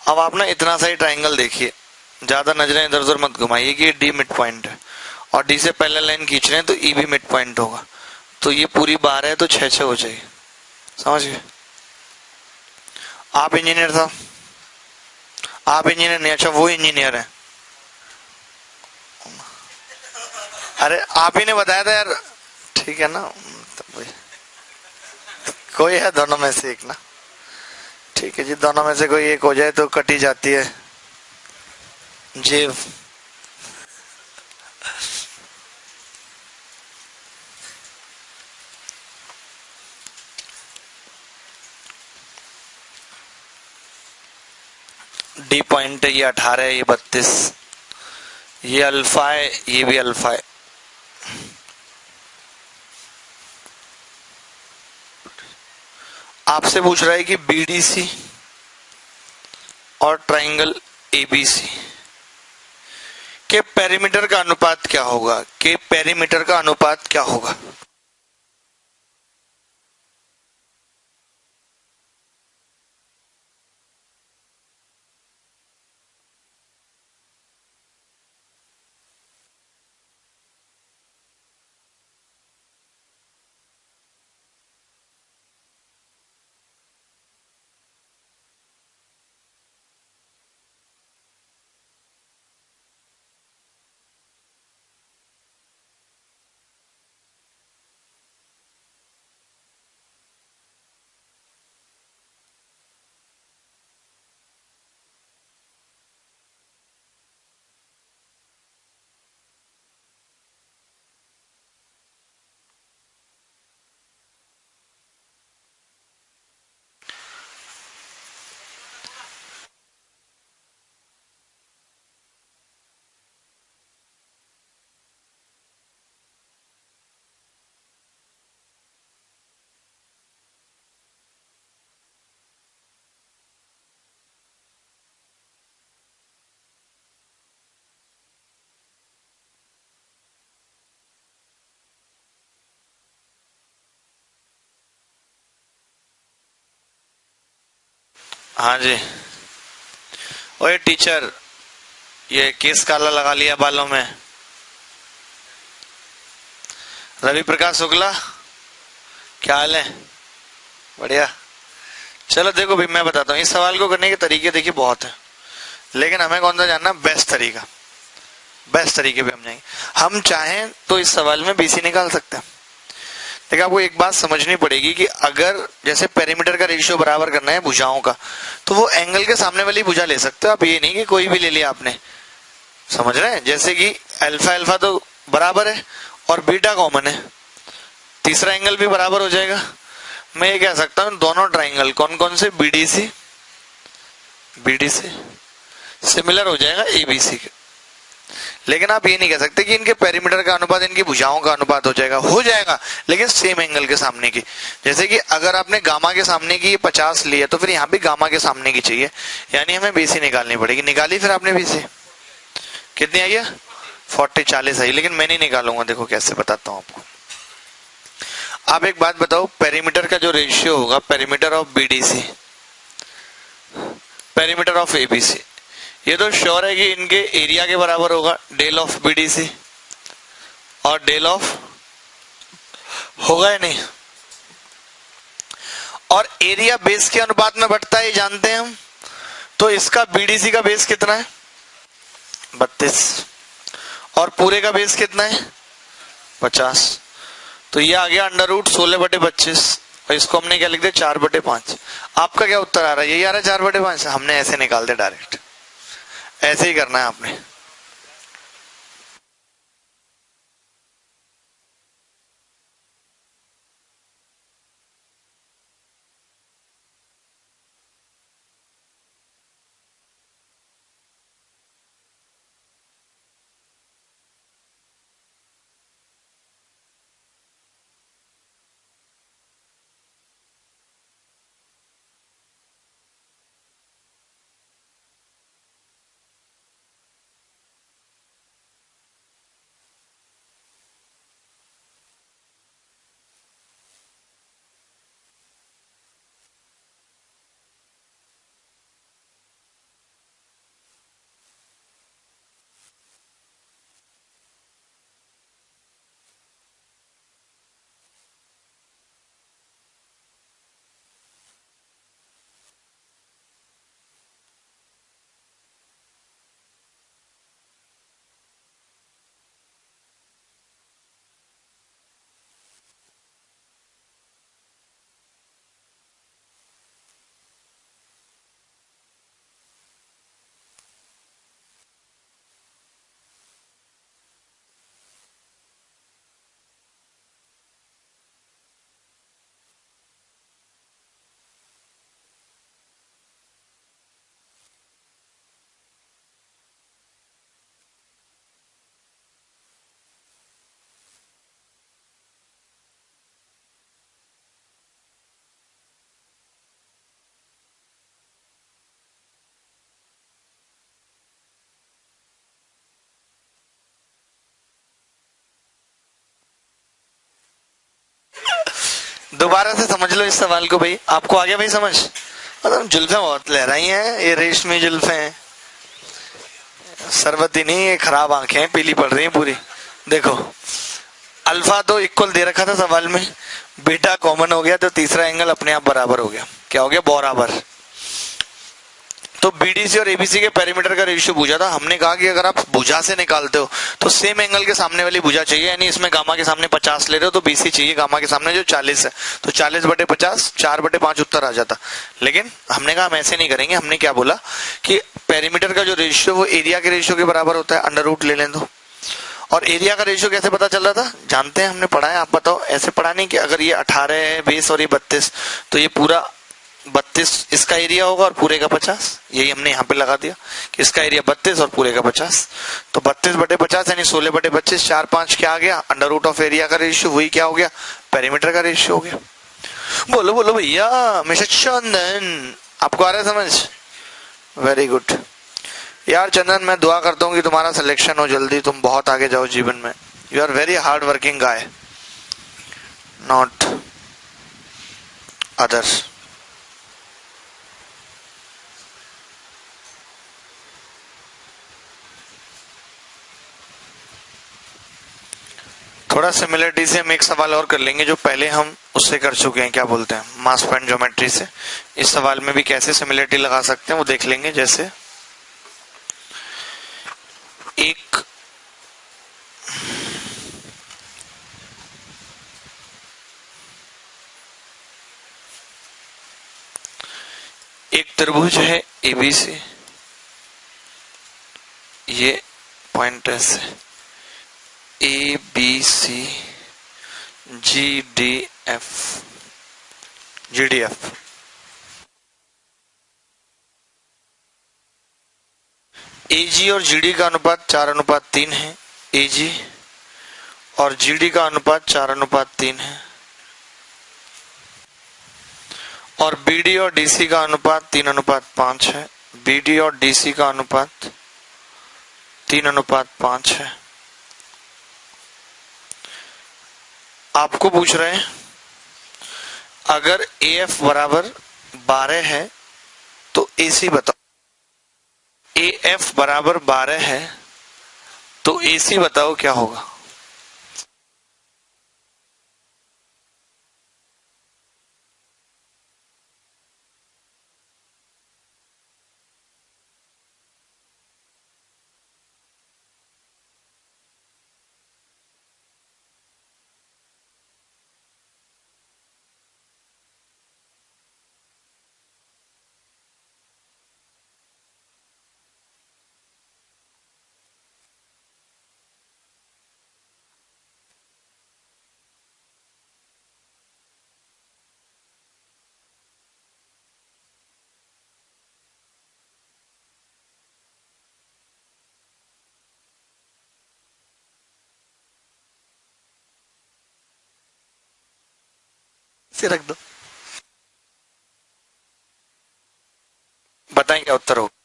अब आप ना इतना सा ही ट्राइंगल देखिए, ज्यादा नजरें इधर उधर मत घुमाइए कि डी मिड पॉइंट है और डी से पैरेलल लाइन खींच रहे हैं तो ई भी मिड पॉइंट होगा। तो ये पूरी 12 है तो 6 हो जाएगी, समझ गए? आप इंजीनियर था, आप इंजीनियर नहीं, अच्छा वो इंजीनियर है। अरे आप ही ने बताया था यार, ठीक है ना, तो कोई है दोनों में से एक ना, ठीक है जी, दोनों में से कोई एक हो जाए तो कटी जाती है जेब। डी पॉइंट है, ये 18 है, ये 32, ये अल्फा है, ये भी अल्फा है। आपसे पूछ रहा है कि बीडीसी और ट्राइंगल एबीसी के पेरीमीटर का अनुपात क्या होगा, के पेरीमीटर का अनुपात क्या होगा? हाँ जी। ओए टीचर, ये केस काला लगा लिया बालों में। रवि प्रकाश शुक्ला, क्या हाल है? बढ़िया। चलो देखो भाई, मैं बताता हूँ, इस सवाल को करने के तरीके देखिए बहुत है, लेकिन हमें कौन सा जानना, बेस्ट तरीका। बेस्ट तरीके पे हम जाएंगे। हम चाहें तो इस सवाल में बीसी निकाल सकते हैं। देखिए आपको एक बात समझनी पड़ेगी कि अगर जैसे पेरीमीटर का रेशियो बराबर करना है भुजाओं का, तो वो एंगल के सामने वाली भुजा ले सकते हो आप, ये नहीं कि कोई भी ले लिया आपने। समझ रहे हैं? जैसे कि अल्फा अल्फा तो बराबर है और बीटा कॉमन है, तीसरा एंगल भी बराबर हो जाएगा। मैं ये कह सकता हूँ दोनों ट्राइंगल कौन कौन से, बीडीसी, बीडीसी सिमिलर हो जाएगा एबीसी के। लेकिन आप ये नहीं कह सकते कि इनके पेरीमीटर का अनुपात इनकी भुजाओं का अनुपात हो जाएगा। हो जाएगा, लेकिन सेम एंगल के सामने की। जैसे कि अगर आपने गामा के सामने की 50 ली है, तो फिर यहाँ भी गामा के सामने की चाहिए, यानी हमें बीसी निकालनी पड़ेगी। निकाली फिर आपने बीसी, कितनी आई है? 40 40 आई, लेकिन मैं नहीं निकालूंगा, देखो कैसे बताता हूँ आपको। आप एक बात बताओ, पेरीमीटर का जो रेशियो होगा, perimeter of BDC, perimeter of ABC, ये तो श्योर है कि इनके एरिया के बराबर होगा, डेल ऑफ बीडीसी और डेल ऑफ, होगा या नहीं? और एरिया बेस के अनुपात में बढ़ता है, ये जानते हैं हम। तो इसका बीडीसी का बेस कितना है? 32। और पूरे का बेस कितना है? 50। तो ये आ गया अंडर रूट 16/25, और इसको हमने क्या लिख दिया, 4/5। आपका क्या उत्तर आ रहा है? यही आ रहा है 4/5। हमने ऐसे निकाल दिया डायरेक्ट, ऐसे ही करना है आपने। दोबारा से समझ लो इस सवाल को भाई, आपको आ गया भाई समझ? मतलब जुल्फे बहुत लहराई हैं, ये रेशमी जुल्फे हैं, सरबती नहीं, ये खराब आंखें हैं, पीली पड़ रही हैं पूरी। देखो अल्फा तो इक्वल दे रखा था सवाल में, बीटा कॉमन हो गया तो तीसरा एंगल अपने आप बराबर हो गया। क्या हो गया? बराबर। तो बीडीसी और एबीसी के पेरीमीटर का रेशियो पूछा था, हमने कहा कि अगर आप भुजा से निकालते हो तो सेम एंगल के सामने वाली भुजा चाहिए, यानी इसमें गामा के सामने 50 ले रहे हो तो बीसी चाहिए गामा के सामने जो 40 है, तो 40/50, 4/5 उत्तर आ जाता। लेकिन हमने कहा हम ऐसे नहीं करेंगे, हमने क्या बोला कि पेरीमीटर का जो रेशियो वो एरिया के रेशियो के बराबर होता है, अंडर रूट ले लें दो। और एरिया का रेशियो कैसे पता चल रहा था? जानते हैं, हमने पढ़ा है, आप बताओ। ऐसे पढ़ा नहीं कि अगर ये 18 है बेस और ये 32, तो ये पूरा 32 इसका एरिया होगा और पूरे का 50, यही हमने यहाँ पे लगा दिया कि इसका एरिया 32 और पूरे का 50। तो 32/50 यानी 16/25, 4/5 क्या आ गया? अंडर रूट ऑफ एरिया का रेशियो, वही क्या हो गया? पेरीमीटर का रेशियो हो गया। बोलो बोलो भैया, मिस्टर चंदन, आपको आ रहा है समझ? वेरी गुड यार चंदन, मैं दुआ करता हूँ कि तुम्हारा सिलेक्शन हो जल्दी, तुम बहुत आगे जाओ जीवन में। You are very hard working guy, not others. थोड़ा सिमिलरिटी से हम एक सवाल और कर लेंगे जो पहले हम उससे कर चुके हैं, क्या बोलते हैं, मास पॉइंट ज्योमेट्री से। इस सवाल में भी कैसे सिमिलरिटी लगा सकते हैं वो देख लेंगे। जैसे एक त्रिभुज है एबीसी, ये पॉइंट ऐसे A B C G D F, G D F. A G और जी डी का अनुपात 4:3 है, ए जी और जी डी का अनुपात 4:3 है, और बी डी और डी सी का अनुपात 3:5 है, बी डी और डी सी का अनुपात 3:5 है। आपको पूछ रहे हैं अगर ए एफ बराबर 12 है तो ए सी बताओ। ए एफ बराबर 12 है तो ए सी बताओ क्या होगा? इसे रख दो, बताएं क्या उत्तर होगा।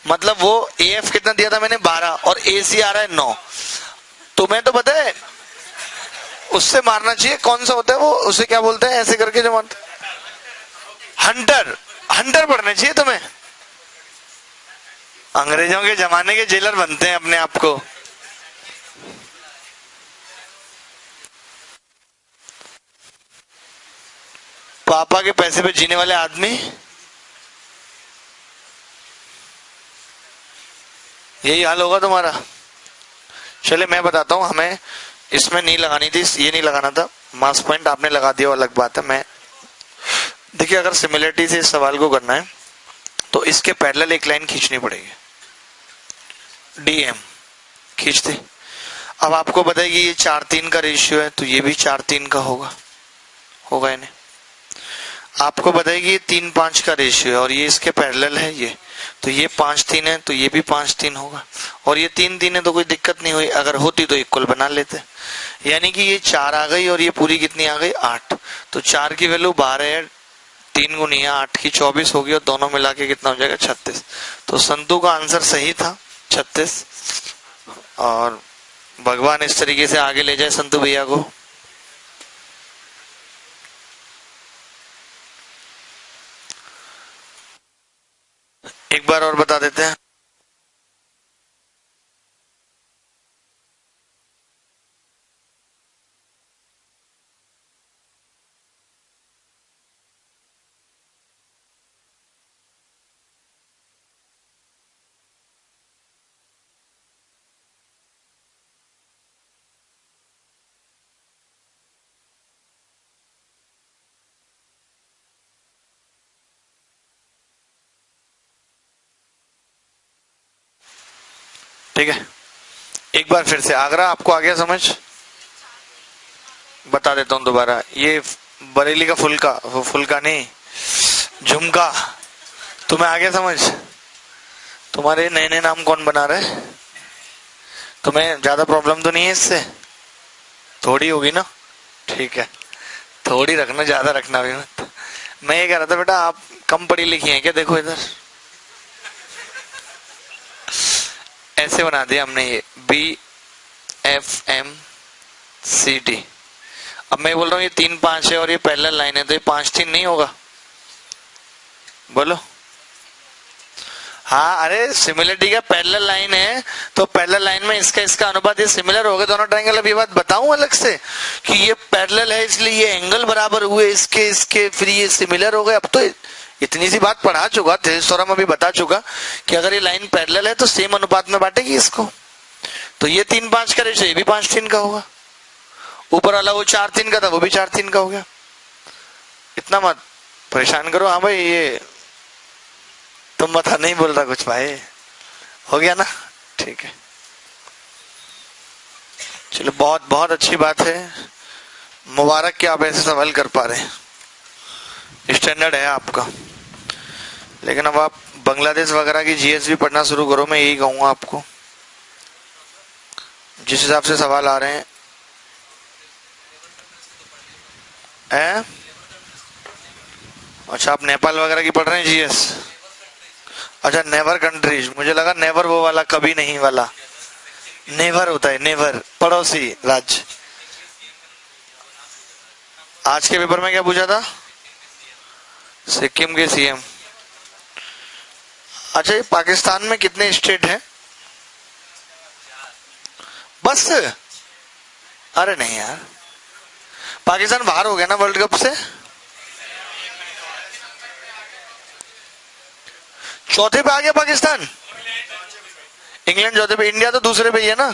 मतलब वो ए एफ कितना दिया था मैंने? 12, और ए सी आ रहा है 9। तुम्हें तो पता है उससे मारना चाहिए, कौन सा होता है वो, उसे क्या बोलते हैं ऐसे करके जो मारते? हंटर, हंटर पढ़ना चाहिए तुम्हें। अंग्रेजों के जमाने के जेलर बनते हैं अपने आप को। पापा के पैसे पे जीने वाले आदमी, यही हाल होगा तुम्हारा। चले मैं बताता हूं, हमें इसमें नहीं लगानी थी, ये नहीं लगाना था, मास पॉइंट आपने लगा दिया, अलग बात है। मैं देखिए, अगर सिमिलरिटी से इस सवाल को करना है तो इसके पैरेलल एक लाइन खींचनी पड़ेगी, डीएम खींच दी। अब आपको बताएगी ये 4:3 का रेशियो है, तो ये भी 4:3 का होगा इन्हें। आपको बताएगी ये 3:5 का रेशियो है और ये इसके पैरेलल है ये, तो ये 5:3 है, तो ये भी 5:3 होगा। और ये 3:3 है तो कोई दिक्कत नहीं हुई, अगर होती तो इक्वल बना लेते। यानी कि ये 4 आ गई और ये पूरी कितनी आ गई, 8। तो 4 की वैल्यू 12 है, 3 गुणिया 8 की 24 होगी, और दोनों मिला के कितना हो जाएगा, 36। तो संतु का आंसर सही था, 36। और भगवान इस तरीके से आगे ले जाए संतु भैया को। एक बार और बता देते हैं। ठीक है, एक बार फिर से आगरा आपको आ गया समझ? बता देता हूं दोबारा। ये बरेली का फुलका नहीं, झुमका, तुम्हें आ गया समझ? तुम्हारे नए नए नाम कौन बना रहे? तुम्हें ज्यादा प्रॉब्लम तो नहीं है इससे? थोड़ी होगी ना, ठीक है, थोड़ी रखना, ज्यादा रखना भी मत। मैं ये कह रहा था बेटा, आप कम पढ़ी लिखी हैं क्या? देखो इधर ऐसे बना दिया हमने, ये BFMCD। अब मैं बोल रहा हूँ ये 3:5 है और ये पैरेलल लाइन है, तो ये 5:3 नहीं होगा? बोलो। हाँ, अरे सिमिलरिटी का पैरेलल लाइन है, तो पैरेलल लाइन में इसका अनुपात ये सिमिलर हो गए दोनों ट्रायंगल। अब ये बात बताऊं अलग से कि ये पैरेलल है इसलिए ये एंगल बराबर हुए इसके, फिर ये सिमिलर हो गए। अब तो इतनी सी बात पढ़ा चुका, थ्योरम अभी बता चुका कि अगर ये लाइन पैरेलल है तो सेम अनुपात में बांटेगी इसको। तो ये 3:5 का रेशियो, ये भी 5:3 का होगा। ऊपर वाला वो 4:3 का था, वो भी 4:3 का हो गया। इतना मत परेशान करो। हाँ भाई, ये तुम बता, नहीं बोल रहा कुछ भाई, हो गया ना? ठीक है, चलो, बहुत बहुत अच्छी बात है, मुबारक कि आप ऐसे सवाल कर पा रहे हैं, स्टैंडर्ड है आपका। लेकिन अब आप बांग्लादेश वगैरह की जीएस भी पढ़ना शुरू करो, मैं यही कहूंगा आपको, जिस हिसाब से सवाल आ रहे हैं। अच्छा, आप नेपाल वगैरह की पढ़ रहे हैं जीएस? अच्छा, नेवर कंट्रीज, मुझे लगा नेवर वो वाला, कभी नहीं वाला। नेवर होता है, नेवर पड़ोसी राज्य। आज के पेपर में क्या पूछा था? सिक्किम के सीएम। अच्छा, ये पाकिस्तान में कितने स्टेट हैं? बस? अरे नहीं यार, पाकिस्तान बाहर हो गया ना वर्ल्ड कप से? चौथे पे आ गया पाकिस्तान, इंग्लैंड चौथे पे, इंडिया तो दूसरे पे ही है ना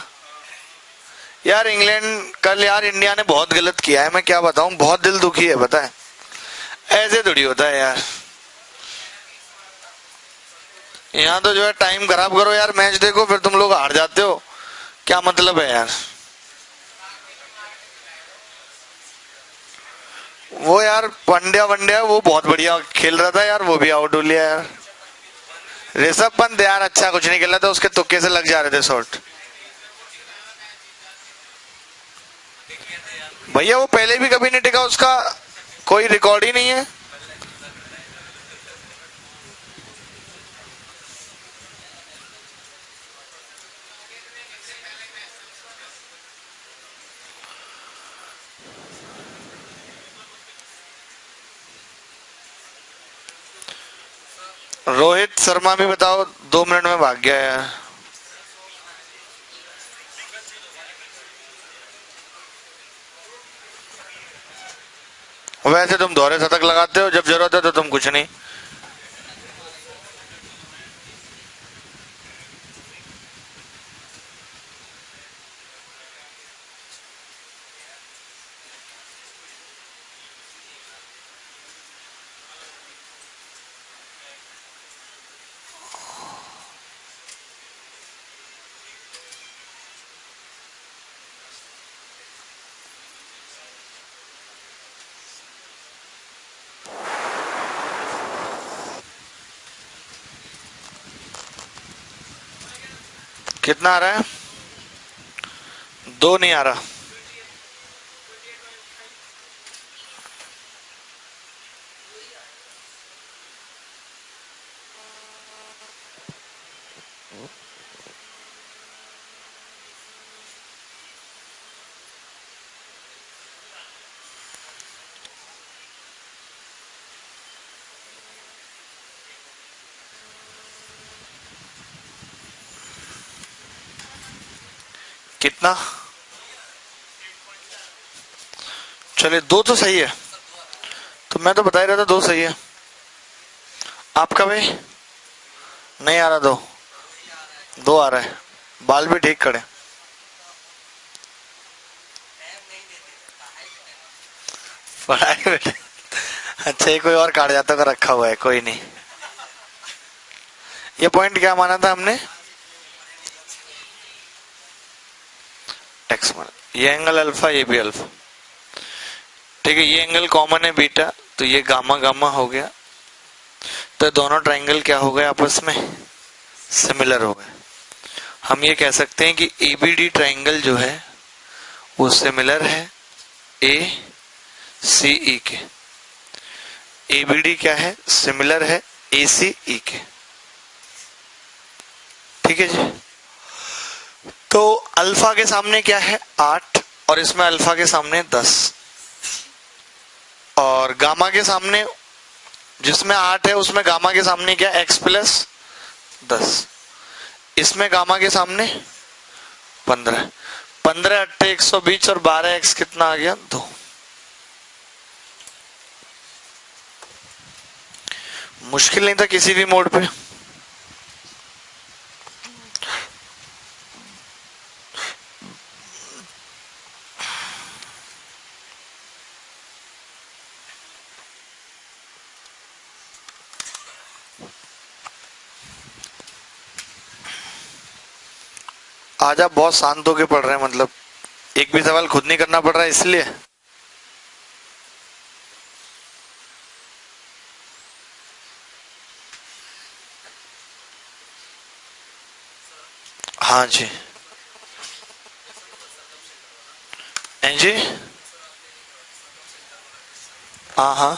यार। इंग्लैंड कल यार, इंडिया ने बहुत गलत किया है, मैं क्या बताऊं, बहुत दिल दुखी है, पता है? ऐसे थोड़ी होता है यार, यहाँ तो जो है टाइम खराब करो यार, मैच देखो, फिर तुम लोग हार जाते हो, क्या मतलब है यार? वो यार पंड्या वो बहुत बढ़िया खेल रहा था यार, वो भी आउट हो लिया यार। ऋषभ पंत यार अच्छा कुछ नहीं खेला था, उसके तुक्के से लग जा रहे थे शॉट। भैया वो पहले भी कभी नहीं टिका, उसका कोई रिकॉर्ड ही नहीं है। रोहित शर्मा भी बताओ, 2 मिनट में भाग गया यार। वैसे तुम दोहरे शतक लगाते हो, जब जरूरत है तो तुम कुछ नहीं। कितना आ रहा है? 2 नहीं आ रहा। कितना? चलिए 2 तो सही है। तो मैं तो बता ही रहा था 2 सही है। आपका भाई नहीं आ रहा? 2 आ रहा है। बाल भी ठीक खड़े। पढ़ाई में अच्छा, ये कोई और कागजातों का रखा हुआ है, कोई नहीं। ये पॉइंट क्या माना था हमने? एक्स माना। ये एंगल अल्फा, ये भी अल्फा। ठीक है, ये एंगल कॉमन है बीटा, तो ये गामा गामा हो गया। तो दोनों ट्राइंगल क्या हो गए आपस में? सिमिलर हो गए। हम ये कह सकते हैं कि एबीडी ट्राइंगल जो है वो सिमिलर है ए सी ई के। एबीडी क्या है? सिमिलर है ए सी ई के। ठीक है जी। तो अल्फा के सामने क्या है? 8, और इसमें अल्फा के सामने 10, और गामा के सामने जिसमें 8 है उसमें गामा के सामने क्या? x plus 10। इसमें गामा के सामने 15। 15 8 120 और 12x कितना आ गया? 2। मुश्किल नहीं था किसी भी मोड पे। आज आप बहुत शांत होके पढ़ रहे हैं, मतलब एक भी सवाल खुद नहीं करना पड़ रहा है इसलिए। हाँ जी। हैं जी? हाँ हाँ।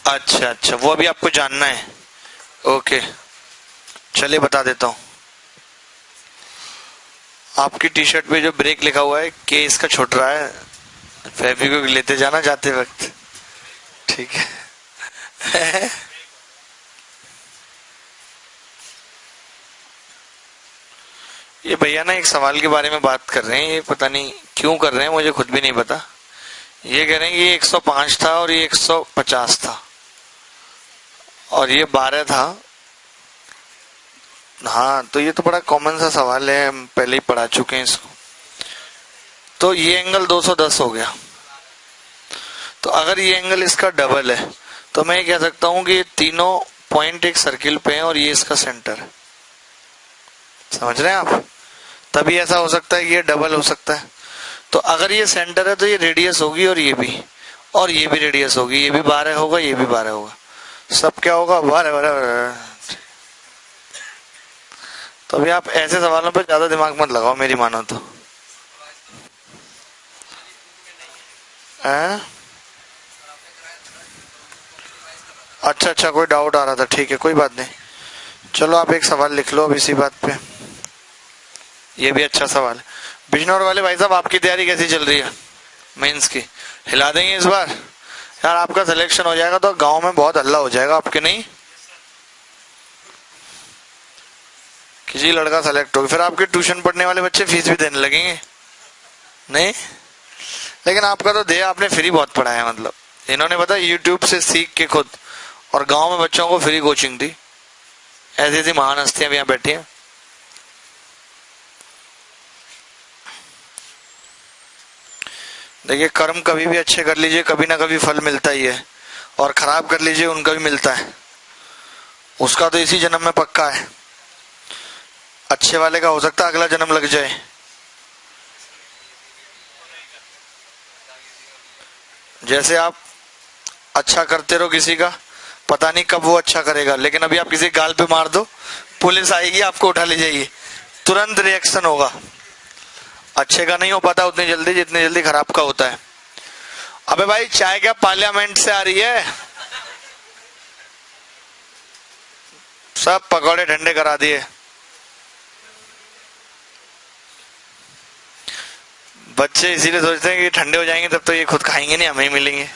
अच्छा अच्छा, वो अभी आपको जानना है। ओके, चलिए बता देता हूँ। आपकी टी शर्ट पे जो ब्रेक लिखा हुआ है, के इसका छूट रहा है, फेविक्विक लेते जाना जाते वक्त। ठीक है। ये भैया ना एक सवाल के बारे में बात कर रहे हैं, ये पता नहीं क्यों कर रहे हैं, मुझे खुद भी नहीं पता। ये कह रहे हैं कि ये 105 था और ये 150 था और ये 12 था। हाँ, तो ये तो बड़ा कॉमन सा सवाल है, हम पहले ही पढ़ा चुके हैं इसको। तो ये एंगल 210 हो गया। तो अगर ये एंगल इसका डबल है तो मैं ये कह सकता हूं कि ये तीनों पॉइंट एक सर्किल पे हैं और ये इसका सेंटर है। समझ रहे हैं आप? तभी ऐसा हो सकता है कि ये डबल हो सकता है। तो अगर ये सेंटर है तो ये रेडियस होगी और ये भी रेडियस होगी। ये भी 12 होगा, ये भी 12 होगा, सब क्या होगा? 12 12। तो अभी आप ऐसे सवालों पे ज्यादा दिमाग मत लगाओ, मेरी मानो तो। अच्छा अच्छा, कोई डाउट आ रहा था, ठीक है कोई बात नहीं। चलो आप एक सवाल लिख लो अब इसी बात पे। ये भी अच्छा सवाल है। बिजनौर वाले भाई साहब, आपकी तैयारी कैसी चल रही है मेंस की? हिला देंगे इस बार? यार आपका सिलेक्शन हो जाएगा तो गांव में बहुत हल्ला हो जाएगा आपके, नहीं? किसी लड़का सेलेक्ट हो फिर आपके ट्यूशन पढ़ने वाले बच्चे फीस भी देने लगेंगे, नहीं? लेकिन आपका तो ध्येय आपने फ्री बहुत पढ़ा है, मतलब इन्होंने पता यूट्यूब से सीख के खुद, और गांव में बच्चों को फ्री कोचिंग दी। ऐसी ऐसी महान हस्तियां भी यहाँ बैठी हैं। देखिए, कर्म कभी भी अच्छे कर लीजिए, कभी ना कभी फल मिलता ही है, और खराब कर लीजिए उनका भी मिलता है। उसका तो इसी जन्म में पक्का है। अच्छे वाले का हो सकता है अगला जन्म लग जाए। जैसे आप अच्छा करते रहो किसी का, पता नहीं कब वो अच्छा करेगा, लेकिन अभी आप किसी गाल पे मार दो, पुलिस आएगी आपको उठा ले जाएगी, तुरंत रिएक्शन होगा। अच्छे का नहीं हो पाता उतनी जल्दी जितनी जल्दी खराब का होता है। अबे भाई, चाय क्या पार्लियामेंट से आ रही है? सब पकौड़े ठंडे करा दिए। बच्चे इसीलिए सोचते हैं कि ठंडे हो जाएंगे तब तो ये खुद खाएंगे नहीं, हमें ही मिलेंगे।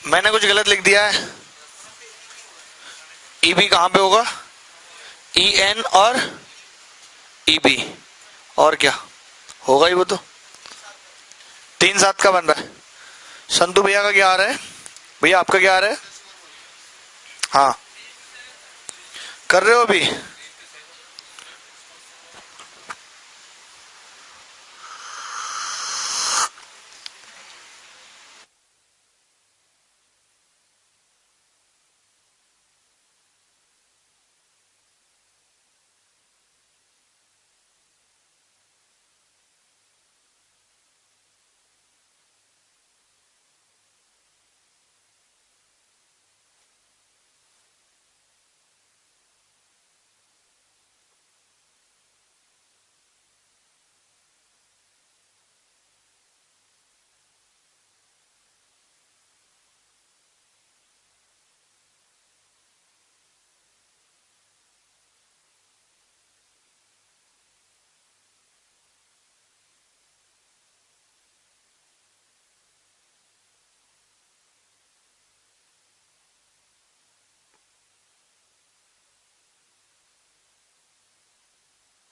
मैंने कुछ गलत लिख दिया है। ईबी कहां पे होगा? ई एन और ईबी, और क्या होगा ही वो तो। 3-7 का बन रहा है। संतु भैया का क्या आ रहा है? भैया आपका क्या आ रहा है? हाँ, कर रहे हो अभी?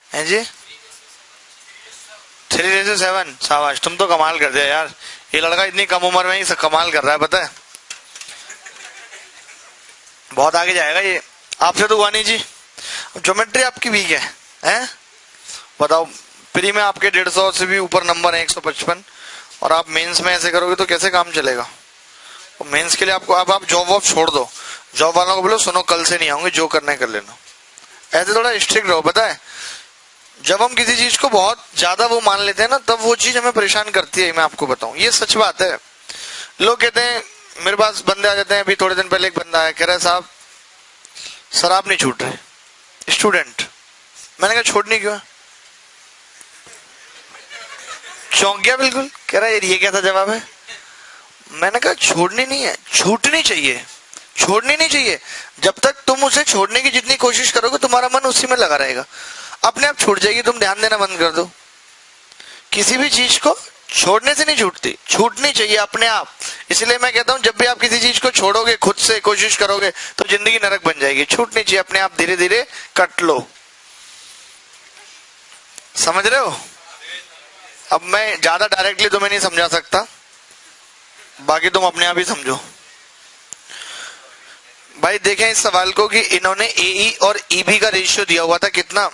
हैं जी? 3:7। शाबाश, तुम तो कमाल कर दिया यार। ये लड़का इतनी कम उम्र में ही सब कमाल कर रहा है, पता है। बहुत आगे जाएगा ये। आपसे तो हुआ नहीं जी। ज्योमेट्री आपकी वीक है, हैं? बताओ, प्री में आपके 150 से भी ऊपर नंबर है, 155, और आप मेंस में ऐसे करोगे तो कैसे काम चलेगा? और मेंस के लिए आपको अब आप जॉब वॉब छोड़ दो। जॉब वालों को बोलो सुनो कल से नहीं आऊंगे, जो करना है कर लेना। ऐसे थोड़ा स्ट्रिक्ट रहो, पता है। जब हम किसी चीज को बहुत ज्यादा वो मान लेते हैं ना, तब वो चीज हमें परेशान करती है। मैं आपको बताऊं, ये सच बात है। लोग कहते हैं, मेरे पास बंदे आ जाते हैं। अभी थोड़े दिन पहले एक बंदा आया, कह रहा है साहब शराब नहीं छूट रही, स्टूडेंट। मैंने कहा छोड़नी क्यों है? चौंक गया बिल्कुल, कह रहा है ये कैसा जवाब है? मैंने कहा छोड़नी नहीं है, छूटनी चाहिए। छोड़नी नहीं चाहिए। जब तक तुम उसे छोड़ने की जितनी कोशिश करोगे, तुम्हारा मन उसी में लगा रहेगा, अपने आप छूट जाएगी। तुम ध्यान देना बंद कर दो। किसी भी चीज को छोड़ने से नहीं छूटती, छूटनी चाहिए अपने आप। इसलिए मैं कहता हूं जब भी आप किसी चीज को छोड़ोगे, खुद से कोशिश करोगे, तो जिंदगी नरक बन जाएगी। छूटनी चाहिए अपने आप, धीरे धीरे कट लो। समझ रहे हो? अब मैं ज्यादा डायरेक्टली तुम्हें नहीं समझा सकता, बाकी तुम अपने आप ही समझो। भाई देखें इस सवाल को कि इन्होंने AE और EB का रेशियो दिया हुआ था कितना,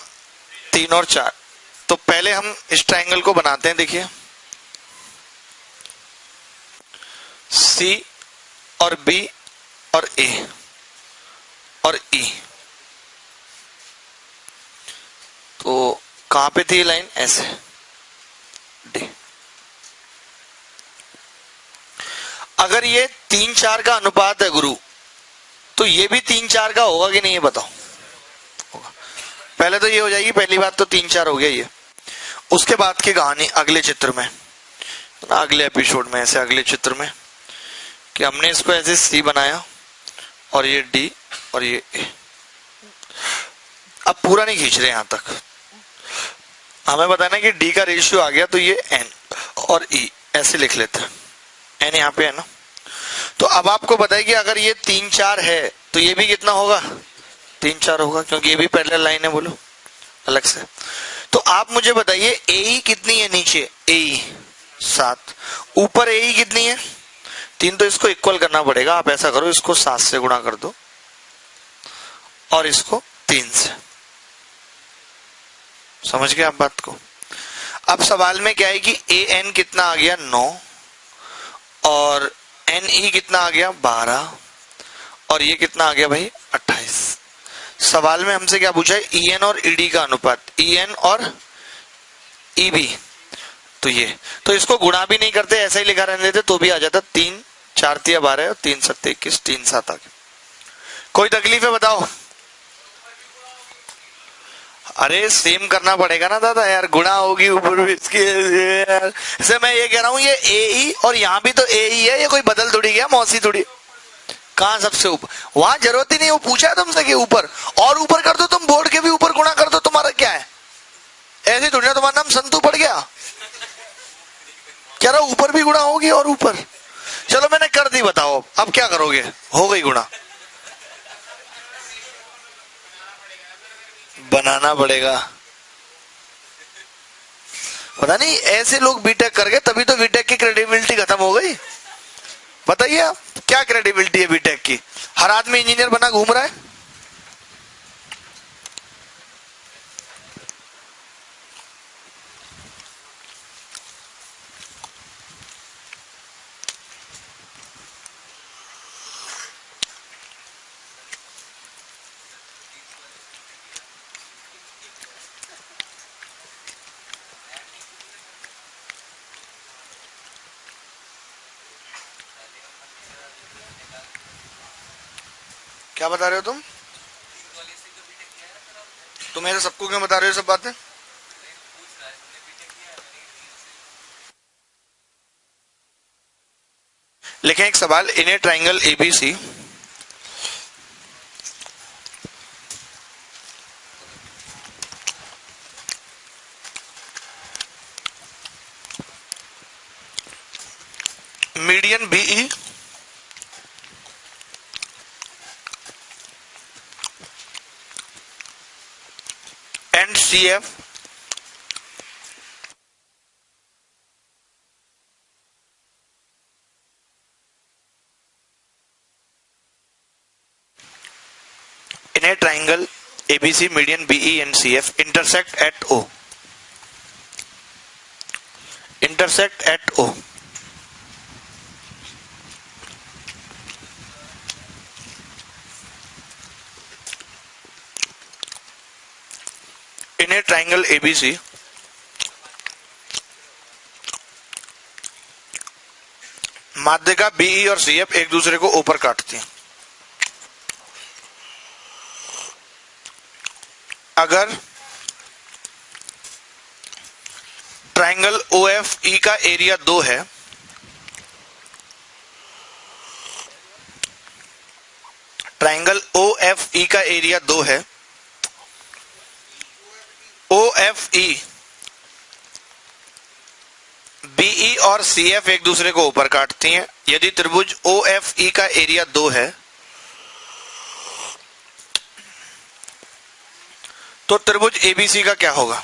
3 और 4। तो पहले हम इस ट्रायंगल को बनाते हैं। देखिए C और B और A और E, तो कहां पे थी ये लाइन, ऐसे D। अगर ये 3-4 का अनुपात है गुरु, तो ये भी 3-4 का होगा कि नहीं, ये बताओ। होगा। पहले तो ये हो जाएगी, पहली बात तो 3-4 हो गया ये। उसके बाद की कहानी अगले चित्र में, अगले एपिसोड में, ऐसे अगले चित्र में कि हमने इसको ऐसे C बनाया और ये D और ये A। अब पूरा नहीं खींच रहे यहां तक, हमें बताना कि D का रेशियो आ गया, तो ये N और E ऐसे लिख लेते हैं। N यहाँ पे है ना, तो अब आपको बताइए कि अगर ये 3-4 है तो ये भी कितना होगा, 3-4 होगा, क्योंकि ये भी पैरेलल लाइन है। बोलो अलग से। तो आप मुझे बताइए AE कितनी है नीचे, AE 7, ऊपर AE कितनी है 3, तो इसको इक्वल करना पड़ेगा। आप ऐसा करो, इसको 7 से गुणा कर दो और इसको 3 से। समझ गए आप बात को? अब सवाल में क्या है कि AN कितना आ गया 9 और NE कितना आ गया 12 और ये कितना आ गया भाई 28। सवाल में हमसे क्या पूछा है, EN और ED का अनुपात, EN और EB। तो ये, तो इसको गुणा भी नहीं करते, ऐसा ही लिखा रहने देते तो भी आ जाता। 3-4 × 12 और 3-7 21, 3-7 आ गया। कोई तकलीफ है बताओ? अरे सेम करना पड़ेगा ना दादा यार, गुणा होगी ऊपर भी इसकी यार। से मैं ये कह रहा हूं ये AE और यहाँ भी तो AE है, ये कोई बदल थोड़ी गया, मौसी थोड़ी। कहां सबसे ऊपर, वहां जरूरत ही नहीं, वो पूछा है तुमसे कि ऊपर, और ऊपर कर दो तुम, बोर्ड के भी ऊपर गुणा कर दो, तुम्हारा क्या है, ऐसी थोड़ी ना तुम्हारा नाम संतू पड़ गया। कह रहा ऊपर भी गुणा होगी और ऊपर। चलो मैंने कर दी, बताओ अब क्या करोगे, हो गई गुणा, बनाना पड़ेगा। पता नहीं ऐसे लोग बीटेक कर गए, तभी तो बीटेक की क्रेडिबिलिटी खत्म हो गई। बताइए आप क्या क्रेडिबिलिटी है बीटेक की, हर आदमी इंजीनियर बना घूम रहा है। क्या बता रहे हो तुम मेरे सबको क्यों बता रहे हो सब बातें? लिखें एक सवाल, in a triangle ABC median BE and CF in a triangle ABC, median BE and CF intersect at O. Intersect at O. In a triangle ABC, माध्यिका BE और CF एक दूसरे को ऊपर काटती हैं। अगर ट्राइंगल OFE का एरिया 2 है, ट्राइंगल OFE का एरिया 2 है, OFE BE बीई और सीएफ एक दूसरे को ऊपर काटती हैं। यदि त्रिभुज ओएफई का एरिया 2 है तो त्रिभुज एबीसी का क्या होगा?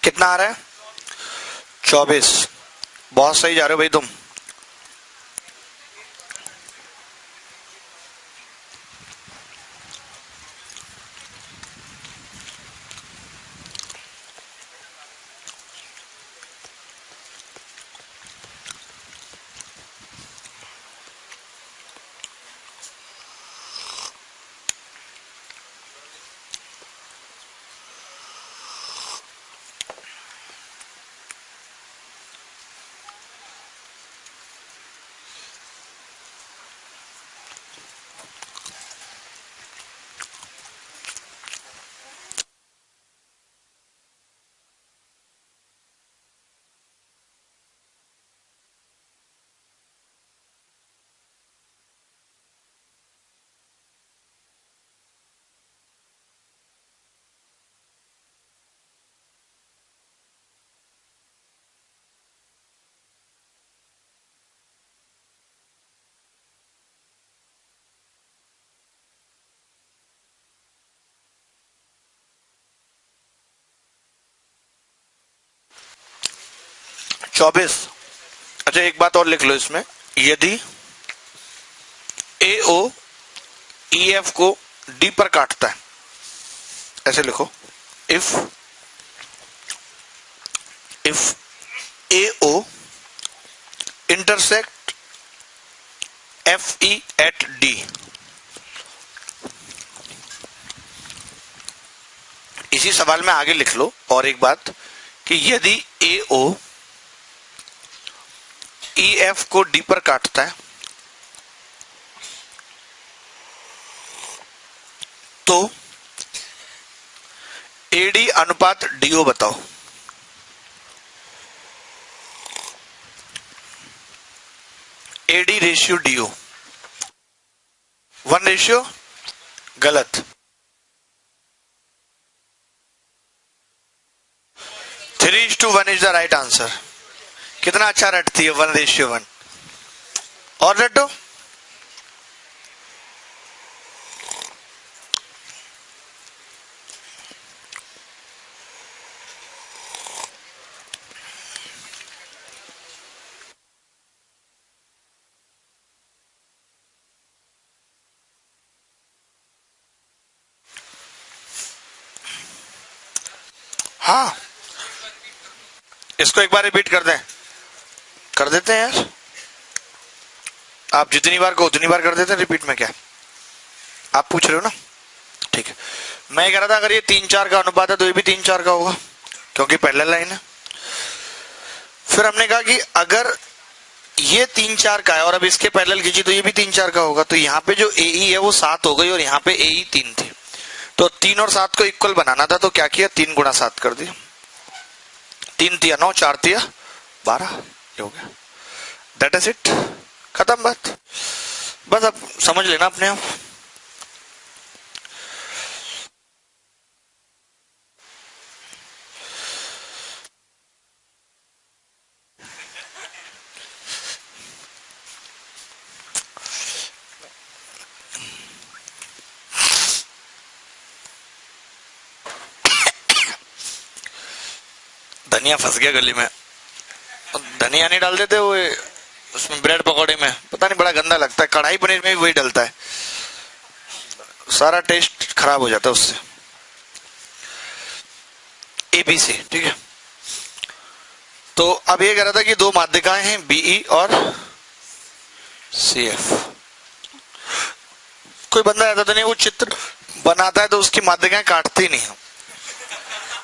कितना आ रहा है? 24। बहुत सही जा रहे हो भाई तुम। चौबीस। अच्छा एक बात और लिख लो इसमें, यदि ए ओ ई एफ को डी पर काटता है, ऐसे लिखो, if A O intersect F E at D. इसी सवाल में आगे लिख लो और एक बात कि यदि ए ओ ई एफ को डी पर काटता है तो एडी अनुपात डीओ बताओ। एडी रेशियो डीओ 1 रेशियो, गलत। 3:1 इज द राइट आंसर। कितना अच्छा रटती है 1:1। और रटो। हाँ, इसको एक बार रिपीट कर दें। कर देते हैं यार, आप जितनी बार को उतनी बार कर देते हैं रिपीट में। क्या आप पूछ रहे हो ना? ठीक है, मैं कह रहा था अगर ये 3-4 का अनुपात है तो ये भी 3-4 का होगा क्योंकि पैरेलल लाइन है। फिर हमने कहा कि अगर ये 3-4 का है और अब इसके पैरेलल खींची तो ये भी 3-4 का होगा। तो यहाँ पे जो AE है वो 7 हो गई और यहाँ पे AE 3 थी, तो 3 और 7 को इक्वल बनाना था तो क्या किया, 3 गुणा 7 कर दिया। 3 तिया 9, 4 तिया 12, ये हो गया। दैट इज इट, खत्म बात। बस अब समझ लेना अपने आप। धनिया फंस गया गली में। धनिया नहीं डाल देते वो उसमें ब्रेड पकौड़े में, पता नहीं बड़ा गंदा लगता है। कढ़ाई पनीर में भी वही डलता है, सारा टेस्ट खराब हो जाता है उससे। एबीसी, ठीक है। तो अब ये कह रहा था कि 2 माध्यिकाएं हैं बीई और सीएफ। कोई बंदा ऐसा तो नहीं वो चित्र बनाता है तो उसकी माध्यिकाएं काटती नहीं हो,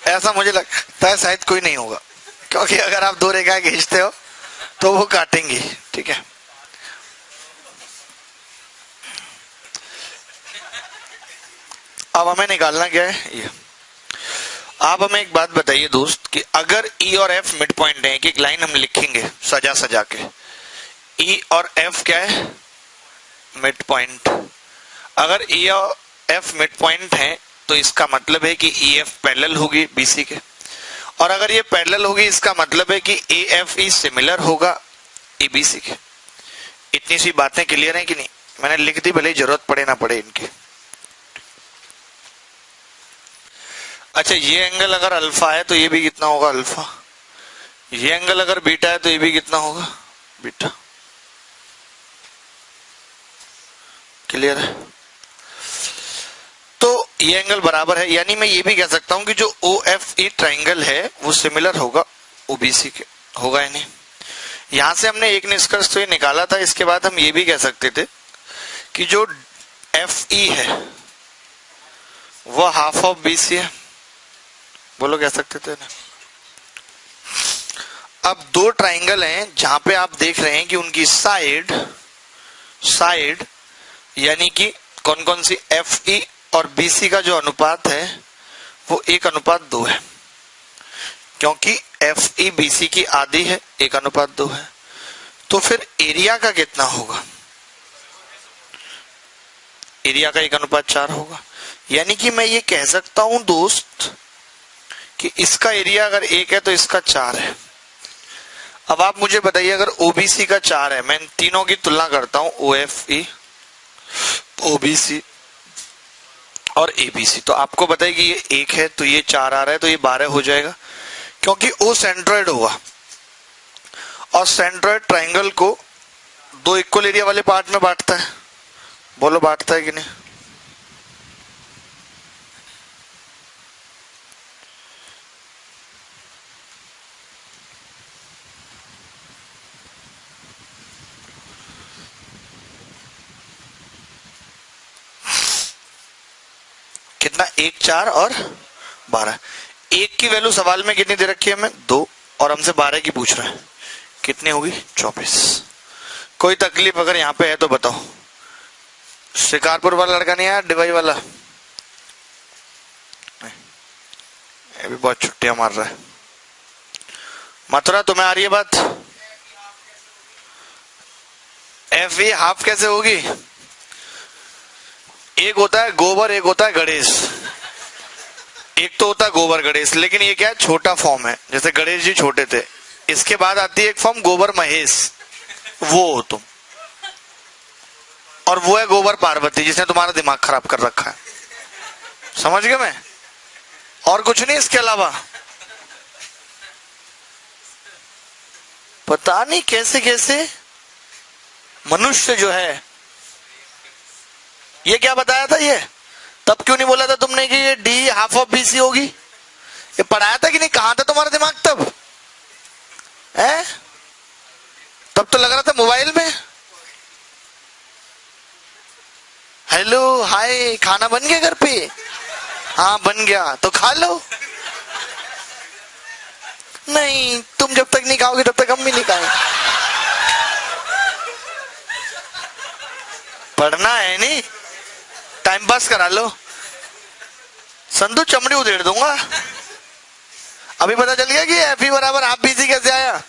ऐसा मुझे लगता है शायद कोई नहीं होगा, क्योंकि अगर आप 2 रेखाएं खींचते हो तो वो काटेंगी, ठीक है। अब हमें निकालना क्या है ये। आप हमें एक बात बताइए दोस्त कि अगर ई और एफ मिड पॉइंट है, एक लाइन हम लिखेंगे सजा सजा के, ई और एफ क्या है, मिड पॉइंट। अगर ई और एफ मिड पॉइंट है तो इसका मतलब है कि ई एफ पैरेलल होगी बीसी के, और अगर ये पैरेलल होगी इसका मतलब है कि ए एफ ई सिमिलर होगा ए बी सी के। इतनी सी बातें क्लियर है कि नहीं? मैंने लिख दी, भले ही जरूरत पड़े ना पड़े इनकी। अच्छा, ये एंगल अगर अल्फा है तो ये भी कितना होगा, अल्फा। ये एंगल अगर बीटा है तो ये भी कितना होगा, बीटा। क्लियर है? तो ये एंगल बराबर है, यानी मैं ये भी कह सकता हूं कि जो ओ एफ ई ट्राइंगल है वो सिमिलर होगा ओबीसी के। होगा या नहीं? यहां से हमने एक निष्कर्ष तो ये निकाला था। इसके बाद हम ये भी कह सकते थे कि जो एफ ई है वो हाफ ऑफ बीसी है। बोलो, कह सकते थे ना? अब दो ट्राइंगल हैं जहां पे आप देख रहे हैं कि उनकी साइड यानी कि कौन कौन सी, एफ ई और बीसी का जो अनुपात है वो 1:2 है, क्योंकि एफ ई बीसी की आधी है, 1:2 है। तो फिर एरिया का कितना होगा? एरिया का 1:4 होगा। यानी कि मैं ये कह सकता हूं दोस्त कि इसका एरिया अगर 1 है तो इसका 4 है। अब आप मुझे बताइए, अगर ओबीसी का 4 है, मैं इन तीनों की तुलना करता हूं, ओ एफ ई, ओबीसी और एबीसी, तो आपको बताइए कि ये 1 है तो ये 4 आ रहा है, तो ये 12 हो जाएगा, क्योंकि ओ सेंट्रोइड होगा और सेंट्रोइड ट्राइंगल को दो इक्वल एरिया वाले पार्ट में बांटता है। बोलो, बांटता है कि नहीं? कितना? 1, 4 और 12। 1 की वैल्यू सवाल में कितनी दे रखी है हमें? 2, और हमसे 12 की पूछ रहा है। कितनी होगी? 24। कोई तकलीफ अगर यहाँ पे है तो बताओ। शिकारपुर वाला लड़का नहीं आया, डिवाई वाला? ये भी बहुत छुट्टियां मार रहा है। मथुरा, तुम्हें आ रही है बात? एफ ई हाफ कैसे होगी? एक होता है गोबर, एक होता है गणेश। एक तो होता है गोबर गणेश, लेकिन ये क्या है, छोटा फॉर्म है, जैसे गणेश जी छोटे थे। इसके बाद आती है एक फॉर्म गोबर महेश, वो हो तुम। और वो है गोबर पार्वती, जिसने तुम्हारा दिमाग खराब कर रखा है। समझ गए? मैं और कुछ नहीं इसके अलावा। पता नहीं कैसे कैसे मनुष्य जो है, ये क्या बताया था ये? तब क्यों नहीं बोला था तुमने कि ये डी हाफ ऑफ बीसी होगी? ये पढ़ाया था कि नहीं? कहां था तुम्हारा दिमाग तब? है? तब तो लग रहा था मोबाइल में। हेलो, हाय, खाना बन गया घर पे? हाँ बन गया, तो खा लो। नहीं, तुम जब तक नहीं खाओगे तब तक हम भी नहीं खाएंगे। पढ़ना है नहीं, टाइम पास करा लो। संधू चमड़ी उधेड़ दूंगा। अभी पता चल गया कि एफ ई बराबर हाफ बीसी कैसे आया?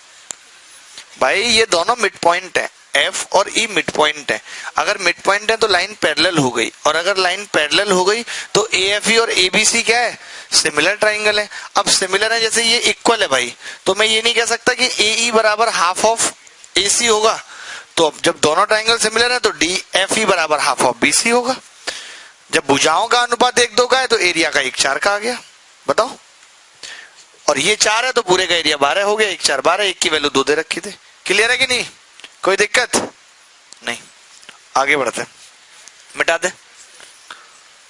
भाई ये दोनों मिड पॉइंट है, एफ और ई मिड पॉइंट है। अगर मिड पॉइंट है तो लाइन पैरेलल हो गई, और अगर लाइन पैरेलल हो गई तो ए एफ ई और ए बी सी क्या है? सिमिलर ट्राइंगल है। अब सिमिलर है, जैसे ये इक्वल है भाई, तो मैं ये नहीं कह सकता कि ए ई बराबर हाफ ऑफ ए सी होगा। तो अब जब दोनों ट्राइंगल सिमिलर है तो डी एफ ई बराबर हाफ ऑफ बी सी होगा। जब भुजाओं का अनुपात 1:2 का है तो एरिया का 1:4 का आ गया। बताओ, और ये 4 है तो पूरे का एरिया 12 हो गया। 1, 4, 12, 1 की वैल्यू 2 दे रखी थी। क्लियर है कि नहीं? कोई दिक्कत नहीं? आगे बढ़ते, मिटा दे।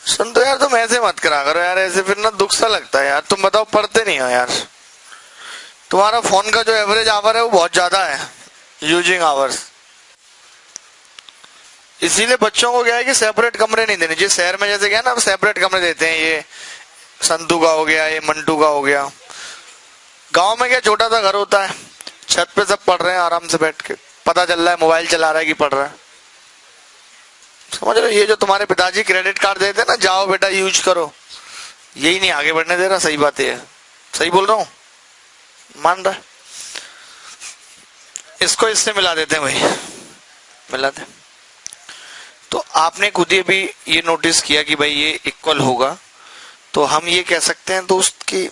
सुन तो यार, तुम ऐसे मत करा करो यार, ऐसे फिर ना दुख सा लगता है यार। तुम बताओ, पढ़ते नहीं हो यार। तुम्हारा फोन का जो एवरेज आवर है वो बहुत ज्यादा है, यूजिंग आवर्स। इसीलिए बच्चों को क्या है कि सेपरेट कमरे नहीं देने चाहिए। शहर में जैसे क्या ना, सेपरेट कमरे देते हैं, ये संतू का हो गया, ये मंटू का हो गया। गांव में क्या छोटा सा घर होता है, छत पे सब पढ़ रहे हैं आराम से बैठ के, पता चल रहा है मोबाइल चला रहा है कि पढ़ रहा है। समझ रहे हो? ये जो तुम्हारे पिताजी क्रेडिट कार्ड देते हैं ना, जाओ बेटा यूज करो, यही नहीं आगे बढ़ने दे रहा। सही बात है, सही बोल रहा हूं, मान रहा है? इसको इससे मिला देते हैं भाई, मिला दे। तो आपने खुद ही भी ये नोटिस किया कि भाई ये इक्वल होगा, तो हम ये कह सकते हैं दोस्त कि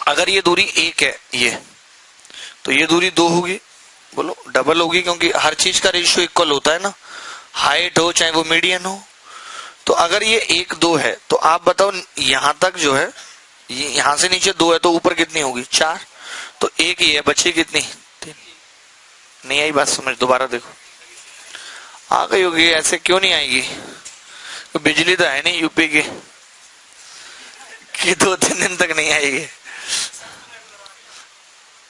अगर ये दूरी 1 है ये, तो ये दूरी 2 होगी, बोलो डबल होगी, क्योंकि हर चीज का रेशियो इक्वल होता है ना, हाइट हो चाहे वो मीडियन हो। तो अगर ये 1 2 है, तो आप बताओ यहां तक जो है, ये यहां से नीचे 2 है, तो ऊपर कितनी होगी? 4। तो 1 ही है, बची कितनी? 3। नहीं आई बात समझ? दोबारा देखो, आ गई होगी, ऐसे क्यों नहीं आएगी? तो बिजली तो है नहीं यूपी की कि 2-3 दिन तक नहीं आएगी।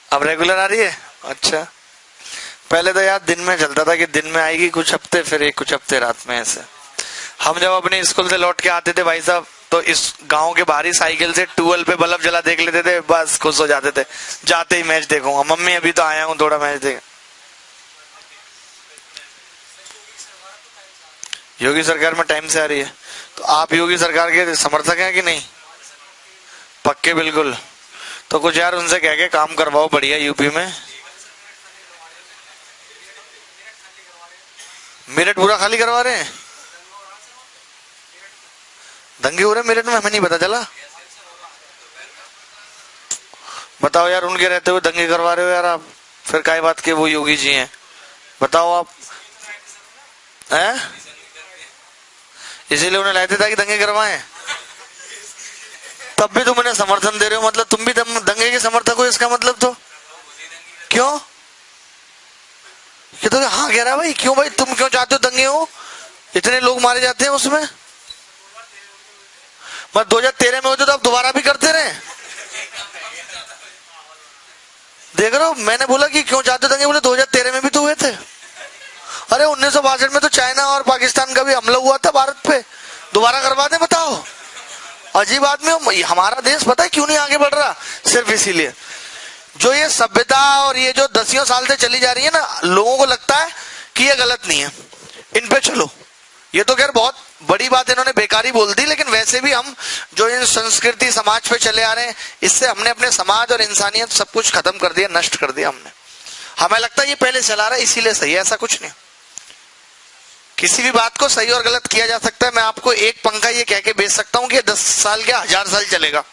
अब रेगुलर आ रही है? अच्छा, पहले तो यार दिन में चलता था कि दिन में आएगी कुछ हफ्ते, फिर एक कुछ हफ्ते रात में। ऐसे हम जब अपने स्कूल से लौट के आते थे भाई साहब, तो इस गांव के बाहरी साइकिल से ट्यूबवेल पे बल्ब जला देख लेते थे, बस खुश हो जाते थे, जाते ही मैच देखूंगा, मम्मी अभी तो आया हूं थोड़ा मैच देख। योगी सरकार में टाइम से आ रही है, तो आप योगी सरकार के समर्थक हैं कि नहीं? पक्के बिल्कुल। तो कुछ यार उनसे कह के काम करवाओ बढ़िया यूपी में। मेरठ पूरा खाली करवा रहे हैं? दंगे हो रहे मेरठ में, हमें नहीं पता चला। बताओ यार, उनके रहते हुए दंगे करवा रहे हो यार आप, फिर काय बात के वो योगी जी हैं? बताओ आप हैं? इसीलिए उन्हें लाए थे ताकि दंगे करवाएं, तब भी तुम उन्हें समर्थन दे रहे हो, मतलब तुम भी दंगे के समर्थक हो, इसका मतलब तो क्यों? ये तो हाँ कह रहा भाई, क्यों भाई, तुम क्यों चाहते हो दंगे हो? इतने लोग मारे जाते हैं उसमें। मैं 2013 में होते तो आप दोबारा भी करते रहे। देख रहे हो, मैंने बोला कि क्यों चाहते दंगे, बोले 2013 में भी तो हुए थे। अरे 1962 में तो चाइना और पाकिस्तान का भी हमला हुआ था भारत पे, दोबारा करवा दे? बताओ, अजीब आदमी हो। हमारा देश पता है क्यों नहीं आगे बढ़ रहा? सिर्फ इसीलिए, जो ये सभ्यता और ये जो दसियों साल से चली जा रही है ना, लोगों को लगता है कि ये गलत नहीं है, इन पे चलो। ये तो खैर बहुत बड़ी बात इन्होंने बेकारी बोल दी, लेकिन वैसे भी हम जो इन संस्कृति समाज पे चले आ रहे हैं, इससे हमने अपने समाज और इंसानियत सब कुछ खत्म कर दिया, नष्ट कर दिया हमने। हमें लगता है ये पहले चला रहा है इसीलिए सही है, ऐसा कुछ नहीं। किसी भी बात को सही और गलत किया जा सकता है। मैं आपको एक पंखा ये कह के बेच सकता हूं कि 10 साल क्या 1000 साल चलेगा,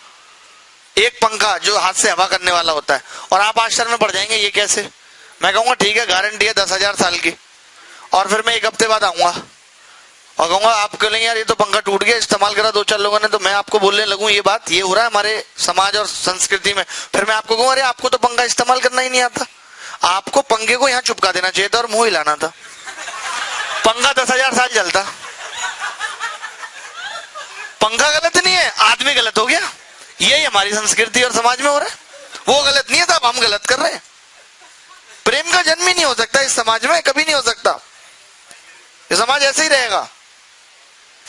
एक पंखा जो हाथ से हवा करने वाला होता है, और आप आश्चर्य में पड़ जाएंगे ये कैसे। मैं कहूंगा ठीक है, गारंटी है 10,000 साल की, और फिर मैं 1 हफ्ते बाद आऊंगा और कहूंगा आप कहेंगे यार ये तो पंखा टूट गया, इस्तेमाल करा 2-4 लोगों ने, तो मैं आपको बोलने लगूं ये बात, ये हो रहा है हमारे समाज और संस्कृति में। फिर मैं आपको कहूंगा अरे आपको तो पंखा इस्तेमाल करना ही नहीं आता, आपको पंखे को यहाँ चुपका देना चाहिए था और मुंह हिलाना था, पंखा 10,000 साल चलता। पंखा गलत नहीं है, आदमी गलत हो गया। यही हमारी संस्कृति और समाज में हो रहा है। वो गलत नहीं है साहब, हम गलत कर रहे हैं। प्रेम का जन्म ही नहीं हो सकता इस समाज में, कभी नहीं हो सकता। ये समाज ऐसे ही रहेगा।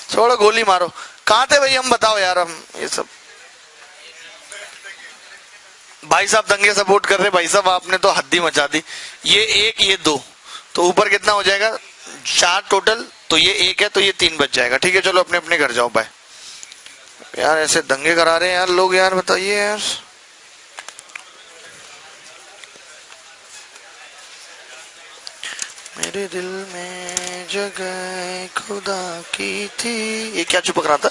छोड़ो, गोली मारो। कहां थे भाई हम, बताओ यार। हम ये सब भाई साहब दंगे सपोर्ट कर रहे, भाई साहब आपने तो हद्दी मचा दी। ये 1 ये 2, तो ऊपर कितना हो जाएगा? 4 टोटल। तो ये 1 है तो ये 3 बच जाएगा। ठीक है, चलो अपने अपने घर जाओ, बाय। यार ऐसे दंगे करा रहे हैं यार लोग, यार बताइए यार। मेरे दिल में जगह खुदा की थी, ये क्या चुपक रहा था?